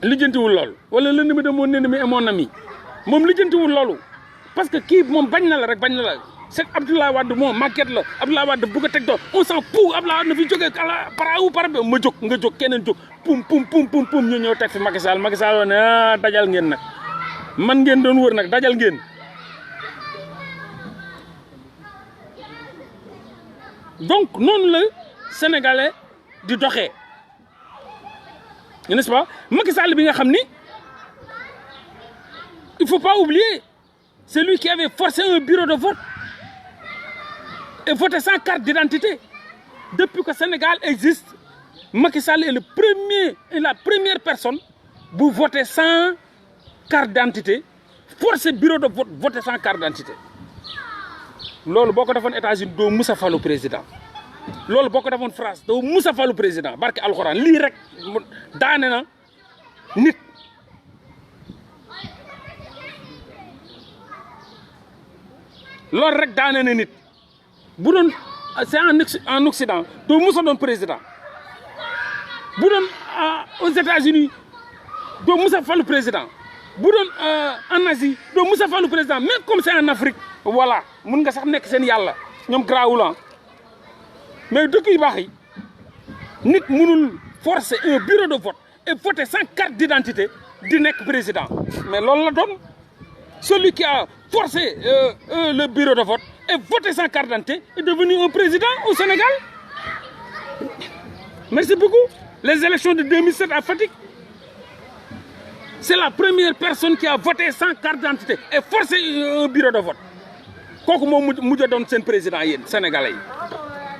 [SPEAKER 4] li jëntiwul loolu wala l'ennemi de mon ennemi est mon ami moom li jëntiwul loolu parce que kii moom bañ na la rek bañ na la c'est Abdoulaye Wade moom màgget la Abdoulaye Wade bëgg a teg doon on s'en fout Abdoulaye Wade na fi jógee par bi ma jóg nga jóg keneen jóg pum ñu ñëw teg fi Macky Sall ne dajal ngeen nag man ngeen doon wër nag dajal ngeen donc noonu la sénégalais di doxee n'est-ce pas Macky Sall bi nga xam ni il faut pas oublier c'est lui qui avait forcé un bureau de vote et voté sans carte d'identité. Depuis que Sénégal existe, Macky Sall est la première personne pour voter sans carte d'identité, forcer bureau de vote, voter sans carte d'identité. Loolu boo ko defoon États-Unis doo musa falu président loolu boo ko defoon France doo musa falu président barke alxuraan lii rek daane na nit. loolu rek daane na nit bu doon c'est en Occident doo musa doon président bu doon aux États-Unis doo musa falu président bu doon en Asie doo musa falu président même comme c'est en Afrique voilà mun nga sax nekk seen yàlla ñoom grawulan mais dëkk yu baax yi nit mënul forcer un bureau de vote et voter sans carte d'identité di nekk président mais loolu la doon celui qui a forcé le bureau de vote et voté sans carte d'identité est devenu un président au Sénégal. Merci beaucoup. Les élections de 2007 à Fatick, c'est la première personne qui a voté sans carte d'identité et forcé un bureau de vote. kooku moo mujj a doon seen président yéen sénégalais yi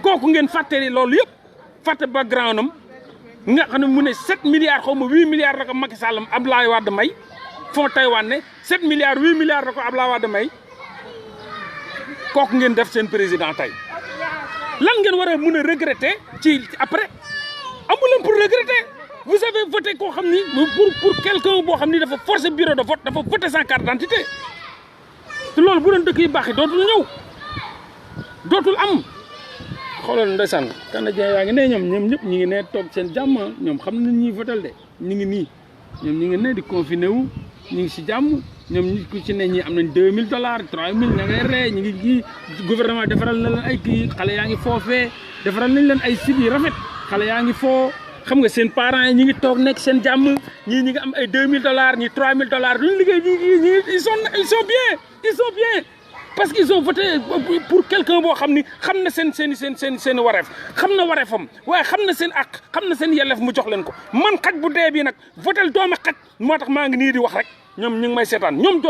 [SPEAKER 4] kooku ngeen fàtte loolu yëpp fàtte background am nga xam ne mu ne 7 milliards xaw ma 8 milliards la ko Macky Sall Abdoulaye Wade may fond Taïwan ne 7 milliards 8 milliards la ko Abdoulaye Wade may kooku ngeen def seen président tey lan ngeen war a mun a regretter ci après amu leen pour regretter vous avez voté koo xam ni pour quelqu'un boo xam ni dafa forcer bureau de vote dafa voté sans carte d'identité te loolu bu doon dëkk yi baax yi dootul ñëw dootul am xoolal ndeysaan canadien yaa ngi ne ñoom ñëpp ñi ngi ne toog seen jàmm ñoom xam nañ ñuy votel de ñu ngi nii ñoom ñi ngi ne di confiné wu ñu ngi si jàmm ñoom ñi ku ci ne ñi am nañ $2000 $3000 ña ngay ree ñu ngi ji gouvernement defaral na leen ay kii xale yaa ngi foofee defaral nañ leen ay sites yi rafet xale yaa ngi foo xam nga seen parents yi ñi ngi toog nekk seen jàmm ñii ñi ngi am ay $2000 ñii $3000 duñu liggéey ñi ils sont bien parce qu'ils ont voté pour quelqu'un boo xam ni xam na seen wareef xam na wareefam waaye xam na seen ak xam na seen yelleef mu jox leen ko man xaj bu dee bii nag votel doomu xaj moo tax maa ngi nii di wax rek ñoom ñu ngi may seetaan ñoom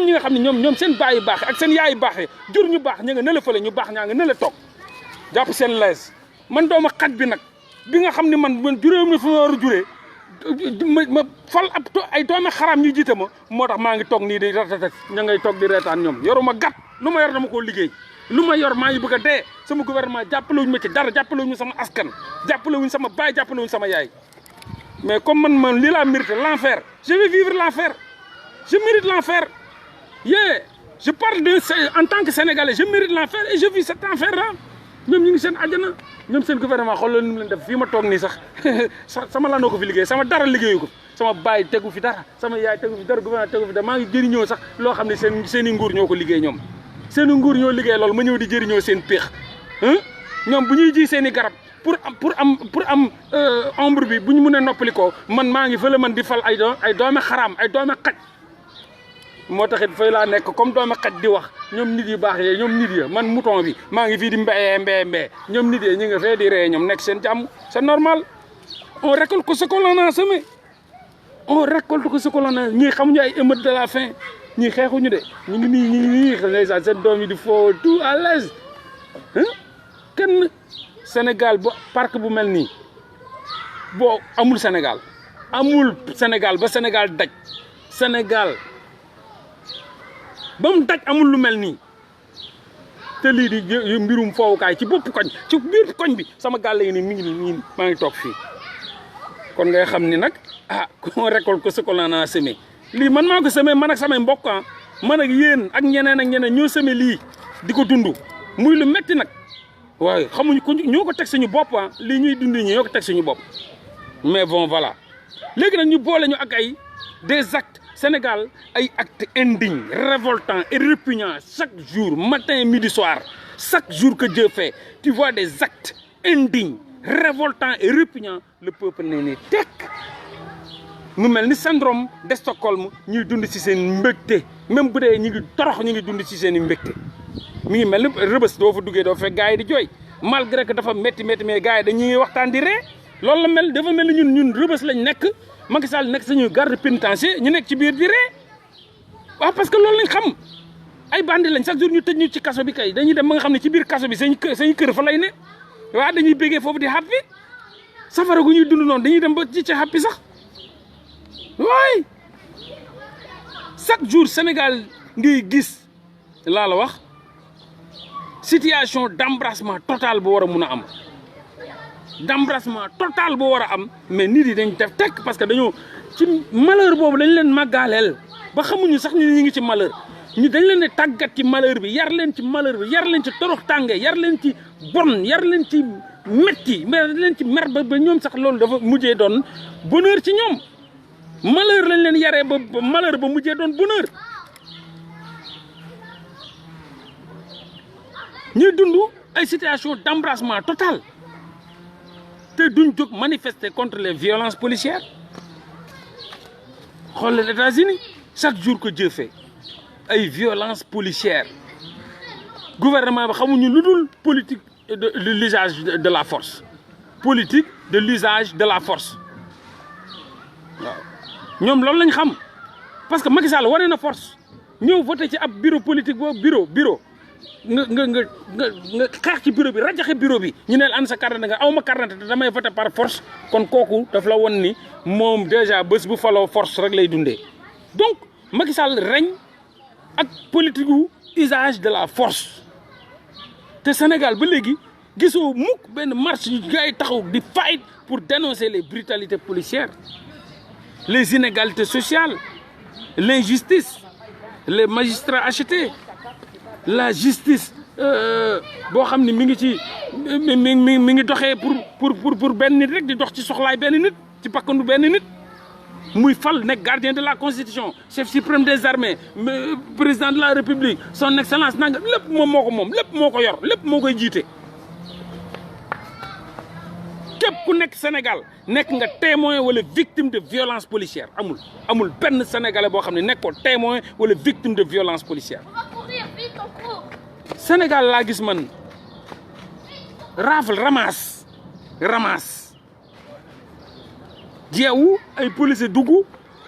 [SPEAKER 4] ñi nga xam ne ñoom seen baay yu baax ak seen yaay yu baaxee jur ñu baax ña nga ne la fële ñu baax ñaa nga ne la toog jàpp seen lees man doomu xaj bi nag bi nga xam ne man juróom na fu ma war a juree ma fal ab ay doomi xaraam ñu jiite ma moo tax maa ngi toog nii di ratatat ña ngay toog di reetaan ñoom yoruma gat lu ma yor dama koo liggéey lu ma yor maa ngi bëgg a dee sama gouvernement jàppale wuñu ma ci dara jàppale wuñu sama askan jàppale wuñu sama baay jàppale wuñu sama yaay mais comme man lii laa mérité l'enfer je vais vivre l'enfer je mérite l'enfer je parle en tant que sénégalais je mérite l'enfer et je vis cet enfer là ñoom ñu ngi seen àjjana ñoom seen gouvernement xoolal ni mu leen def fii ma toog nii sax sama lanoo ko fi liggéey sama dara liggéeyu ko sama baay tegu fi dara sama yaay tegu fi dara gouvernement tegu fi dara maa ngi jëriñoo sax loo xam ne seen i nguur ñoo ko liggéey ñoom seen i nguur ñoo liggéey loolu ma ñëw di jëriñoo seen péex ñoom bu ñuy ji seen i garab pour am ombre bi bu ñu mën a noppali ko man maa ngi fële man di fal ay doome xaraam ay doome xaj moo taxit fay laa nekk comme doome xaj di wax ñoom nit yi baax yee ñoom nit ya man mouton bi maa ngi fii di mbee ñoom nit yi ñi nga fee di ree ñoom nekk seen jàmm c'est normal on récolte ce qu'on a semé on récolte ce qu'on a ñii xamuñu ay émeute de la faim ñii xeexuñu de ñu ngi nii ndeysaan seen doom yi di foo tout à l'aise kenn Sénégal ba parc bu mel nii boo amul Sénégal ba Sénégal daj Sénégal ba mu daj amul lu mel nii te lii di mbirum foowukaay ci bopp koñ ci biir koñ bi sama gàll yi nii mi ngi nii maa ngi toog fii kon ngay xam ni nag on récolte ko ce qu'on a semé lii man maa ko semé man ak samay mbokk man ak yéen ak ñeneen ñoo semé lii di ko dund muy lu metti nag waaye xamuñu ko ñoo ko teg suñu bopp lii ñuy dund ñoo ko teg suñu bopp mais bon voilà léegi nag ñu boole ñu ak ay des actes Sénégal ay actes indignes révoltants et répugnants chaque jour matin midi soir chaque jour que Dieu fait tu vois des actes indignes révoltants et répugnants le peuple ne ni tekk mu mel ni syndrome de Stockholm ñuy dund ci seen mbégte même bu dee ñu ngi torox ñu ngi dund ci seen i mbégte mi ngi mel ni Rëbës doo fa duggee doo fekk gars yi di jooy malgré que dafa métti mais gars yi dañuy waxtaan di ree loolu la mel dafa mel ni ñun Rëbës lañ nekk Macky Sall nekk suñu garde pénitentiaire ñu nekk ci biir di ree waaw parce que loolu lañ xam ay bandi lañ chaque jour ñu tëj ñu ci kaso bi kay dañuy dem ba nga xam ne ci biir kaso bi sañu kër fa lay ne waaw dañuy béggee foofu di happy safara gu ñuy dund noonu dañuy dem ba ci happy sax waay chaque jour Sénégal ngay gis laa la wax situation d'embrassement total bu war a mun a am d'embrassement total bu war a am mais nit yi dañ def tekk parce que dañoo ci malheur boobu dañ leen màggaaleel ba xamuñu sax ñu ngi ci malheur ñu dañ leen di tàggat ci malheur bi yar leen ci malheur bi yar leen ci torox tànge yar leen ci bon yar leen ci metti mais leen ci mer ba ñoom sax loolu dafa mujjee doon bonheur ci ñoom malheur lañ leen yaree ba malheur ba mujjee doon bonheur ñuy dund ay situation d'embrassement total te duñ jóg manifester contre les violences policières xool les États-Unis chaque jour que Dieu fait ay violences policières gouvernement bi xamuñu lu dul politique de l'usage de la force politique de l'usage de la force waaw ñoom loolu lañ xam parce que Macky Sall wane na force ñëw voté ci ab bureau politique boobu bureau nga xeex ci bureau bi rajaxe bureau bi ñu ne an sa carte nga aw ma carte damay voté par force kon kooku daf la won ni moom déjà bés bu faloo force rek lay dundee donc Macky Sall règne ak politique gu usage de la force te Sénégal ba léegi gisoo mukk benn marche yu gars yi taxaw di fight pour dénoncer les brutalités policières les inégalités sociales l'injustice les magistrats achetés la justice boo xam ne mi ngi ci mi ngi doxee pour benn nit rek di dox ci soxlaay benn nit ci pakkandu benn nit muy fal nekk gardien de la constitution chef suprême des armées président de la république son excellence nanga lépp moom moo ko moom lépp moo ko yor lépp moo koy jiite képp ku nekk Sénégal nekk nga témoin wala victime de violence policière amul benn sénégalais boo xam ne nekkoo témoin wala victime de violence policière Sénégal laa gis man rafle ramasse jeewu ay policier dugg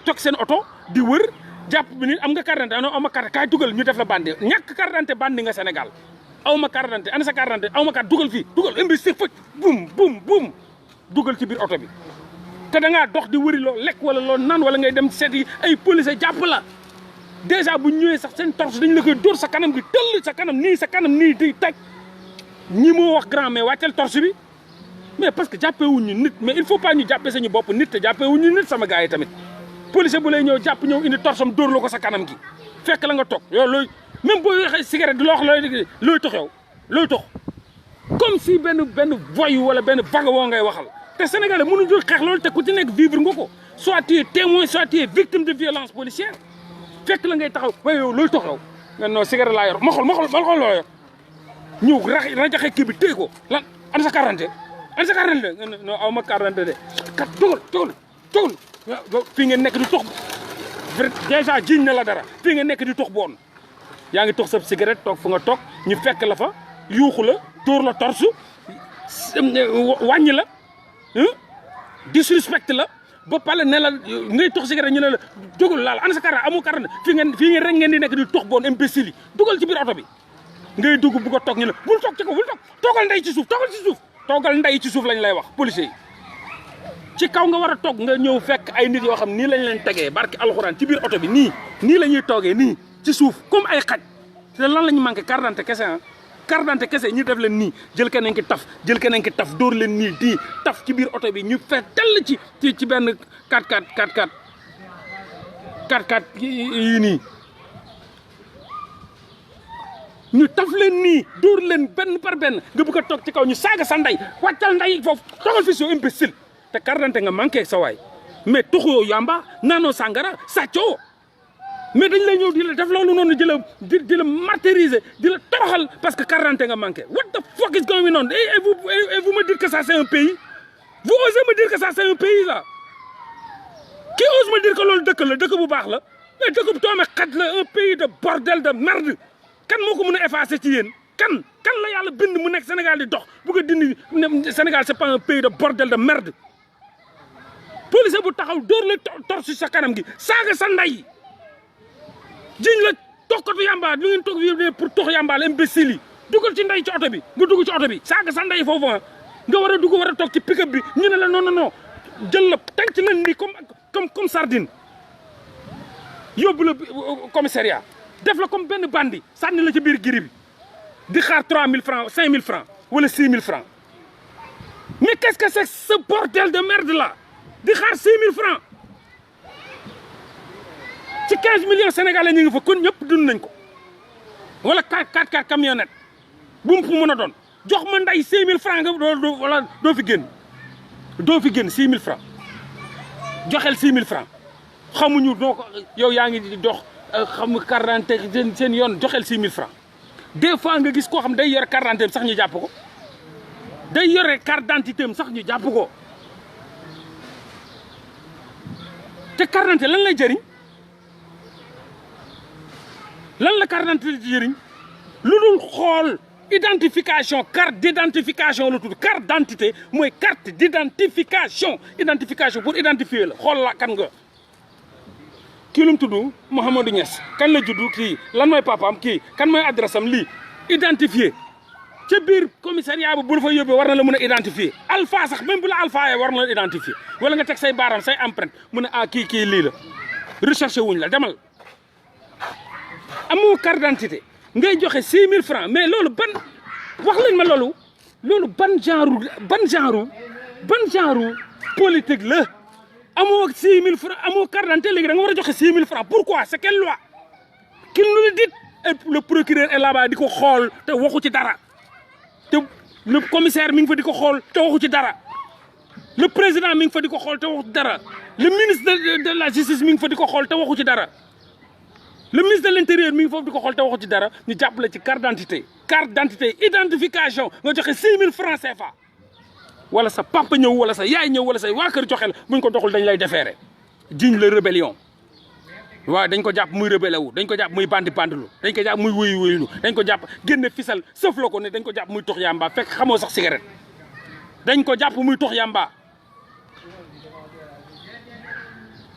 [SPEAKER 4] toog seen oto di wër jàpp bi ni am nga carte d'identité aw ma carte kaay dugal ñu def la bandi ñàkk carte d'identité bandi nga Sénégal aw ma carte d'identité ana sa carte d'identité aw ma carte dugal fii dugal imbécile fëcc bum dugal ci biir oto bi te da ngaa dox di wëri loo lekk wala loo naan wala ngay dem seeti ay policier jàpp la déjà bu ñëwee sax seen torche dañ la koy dóor sa kanam gi tëll sa kanam nii di teg ñi moo wax grand mais wàccal torche bi mais parce que jàppee wuñu nit mais il faut pas ñu jàppee sañu bopp nit te jàppee wuñu nit sama gars yi tamit policier bu lay ñëw jàpp ñëw indi torcham dóor la ko sa kanam gi fekk la nga toog yow looy même boo waxee cigarette di la wax looy tox yow looy tox comme si benn voyou wala benn vagabond ngay waxal te Sénégalais mënuñu dul xeex loolu te ku ci nekk vivre nga ko soit tu es témoin soit tu es victime de violence policière fekk la ngay taxaw waaye yow looy tox yow nga non cigarette laa yor ma xool loo yor ñëw rajaxe kii bi téye ko lan ana sa quarante ana sa quarante non aw ma quarante de kat togal fii nga nekk di tox déjà jiñ na la dara fii nga nekk di tox boon yaa ngi tox sa cigarette toog fu nga toog ñu fekk la fa yuuxu la dóor la torsu wàññi la disrespect la ba pare ne la ngay tox cigarette ñu ne la jógul laal ana sa quarante amoo quarante fii ngeen rek ngeen di nekk di tox boon imbécile yi dugal ci biir oto bi ngay dugg bu ko toog ñu ne bul toog ci kaw bul toog toogal ndey ci suuf toogal ndey ci suuf lañ lay wax policier yi ci kaw nga war a toog nga ñëw fekk ay nit yoo xam nii lañ leen tegee barki alxuraan ci biir oto bi nii la ñuy toogee nii ci suuf comme ay xaj te lan la ñu manqué carte d'identité kese carte d'identité kese ñu def leen nii jël keneen ki taf dóor leen nii di taf ci biir oto bi ñu fekk tell ci benn 4x4 yii nii ñu taf leen nii dóor leen benn par benn nga bëgg a toog ci kaw ñu saaga sa ndey wàccal ndey foofu toogal fi soo imbécile te carte d'identité nga manqué sa waay mais toxoo yamba naanoo sàngara sàccoo mais dañ lay ñëw di la def loolu noonu di la martyriser di la toroxal parce que carte d'identité nga manqué what the fuck is going on et vous me dites que ça c'est un pays vous osez me dire que ça c'est un pays là qui ose me dire que loolu dëkk bu baax la mais dëkk bu toome xaj la un pays de bordel de merde kan moo ko mën a effacer ci yéen kan la yàlla bind mu nekk Sénégal di dox bu ko dindi Sénégal c'est pas un pays de bordel de merde policier bu taxaw dóor la torche sa kanam gi saaga sa ndey jiñ la tokkatu yamba li ngeen toog fii pour tox yamba la imbécile yi dugal ci ndey ci oto bi nga dugg ci oto bi saaga sa ndey foofu nga war a dugg war a toog ci pick-up bi ñu ne la non jël la tànc la ni comme sardine yóbbu la commissariat def la comme benn bandi sànni la ci biir giri bi di xaar 3000 francs 5000 francs wala 6000 francs mais qu'est-ce que c'est ce bordel de merde là di xaar 6000 francs ci 15 millions sénégalais ñu ngi fa kon ñëpp dund nañ ko wala 4x4 camionnette bu mu mën a doon jox ma nday 6000 francs nga wala doo fi génn 6000 francs joxel 6000 francs xamuñu noo ko yow yaa ngi di dox xam carte d'identité seen yoon joxel 6000 francs des fois nga gis koo xam day yore carte d'identité sax ñu jàpp ko day yore carte d'identité sax ñu jàpp ko te carte d'identité lan lay jëriñ lan la carte d'identité di jëriñ lu dul xool identification carte d'identification la tudd carte d'identité mooy carte d'identification pour identifier la xool la kan nga kii lu mu tudd Mouhamadou Niass kan la juddu kii lan mooy papaam kii kan mooy adresse am lii identifier ca biir commissariat bu la fa yóbbee war na la mën a identifier alpha sax même bu la alpha yee war na la identifier wala nga teg say baaraam say empreinte mu ne kii lii la recherché wuñ la demal amoo carte d'identité ngay joxe 6000 francs mais loolu ban wax leen ma loolu loolu ban genre politique la amoo 6 000 francs amoo carte d'identité léegi da nga war a joxe 6 000 francs pourquoi c'est quelle loi qu'il nous le dit le procureur est là-bas di ko xool te waxu ci dara te le commissaire mi ngi fa di ko xool te waxu ci dara le président mi ngi fa di ko xool te waxu ci dara le ministre de la justice mi ngi fa di ko xool te waxu ci dara le ministre de l'intérieur mi ngi foofu di ko xool te waxu ci dara ñu jàppale ci carte d'identité identification nga joxe 6 000 francs CFA wala sa papa ñëw wala sa yaay ñëw wala say waa kër joxe la buñ ko doxul dañ lay defeere jiñ la rébellion waaw dañ ko jàpp muy rebelle wu dañ ko jàpp muy bandi bandlu dañ ko jàpp muy wuyulu dañ ko jàpp génne fisal sëf la ko ne dañ ko jàpp muy tox yamba fekk xamoo sax cigarette dañ ko jàpp muy tox yamba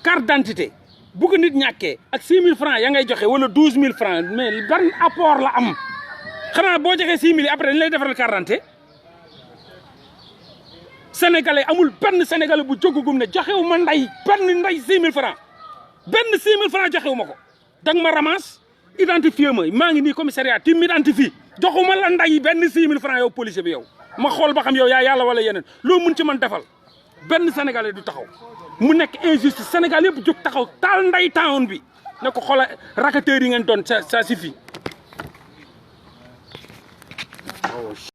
[SPEAKER 4] carte d'identité bu ko nit ñàkkee ak 6 000 francs ya ngay joxe wala 12 000 francs mais ban apport la am xanaa boo joxee 6 000 après dañ lay defaral carte d'identité sénégalais amul benn sénégalais bu jógugum ne joxewu ma nday benn nday 6 000 francs benn 6 000 francs joxewu ma ko danga ma ramasse identifié ma maa ngi nii commissariat ti m'identifie joxuma la nday benn 6 000 francs yow policier bi yow ma xool ba xam yow yaa yàlla wala yeneen loo mun ci man defal benn sénégalais du taxaw mu nekk injustice Sénégal yëpp jóg taxaw taal nday town bi ne ko xoola racketteurs yi ngeen doon ça suffit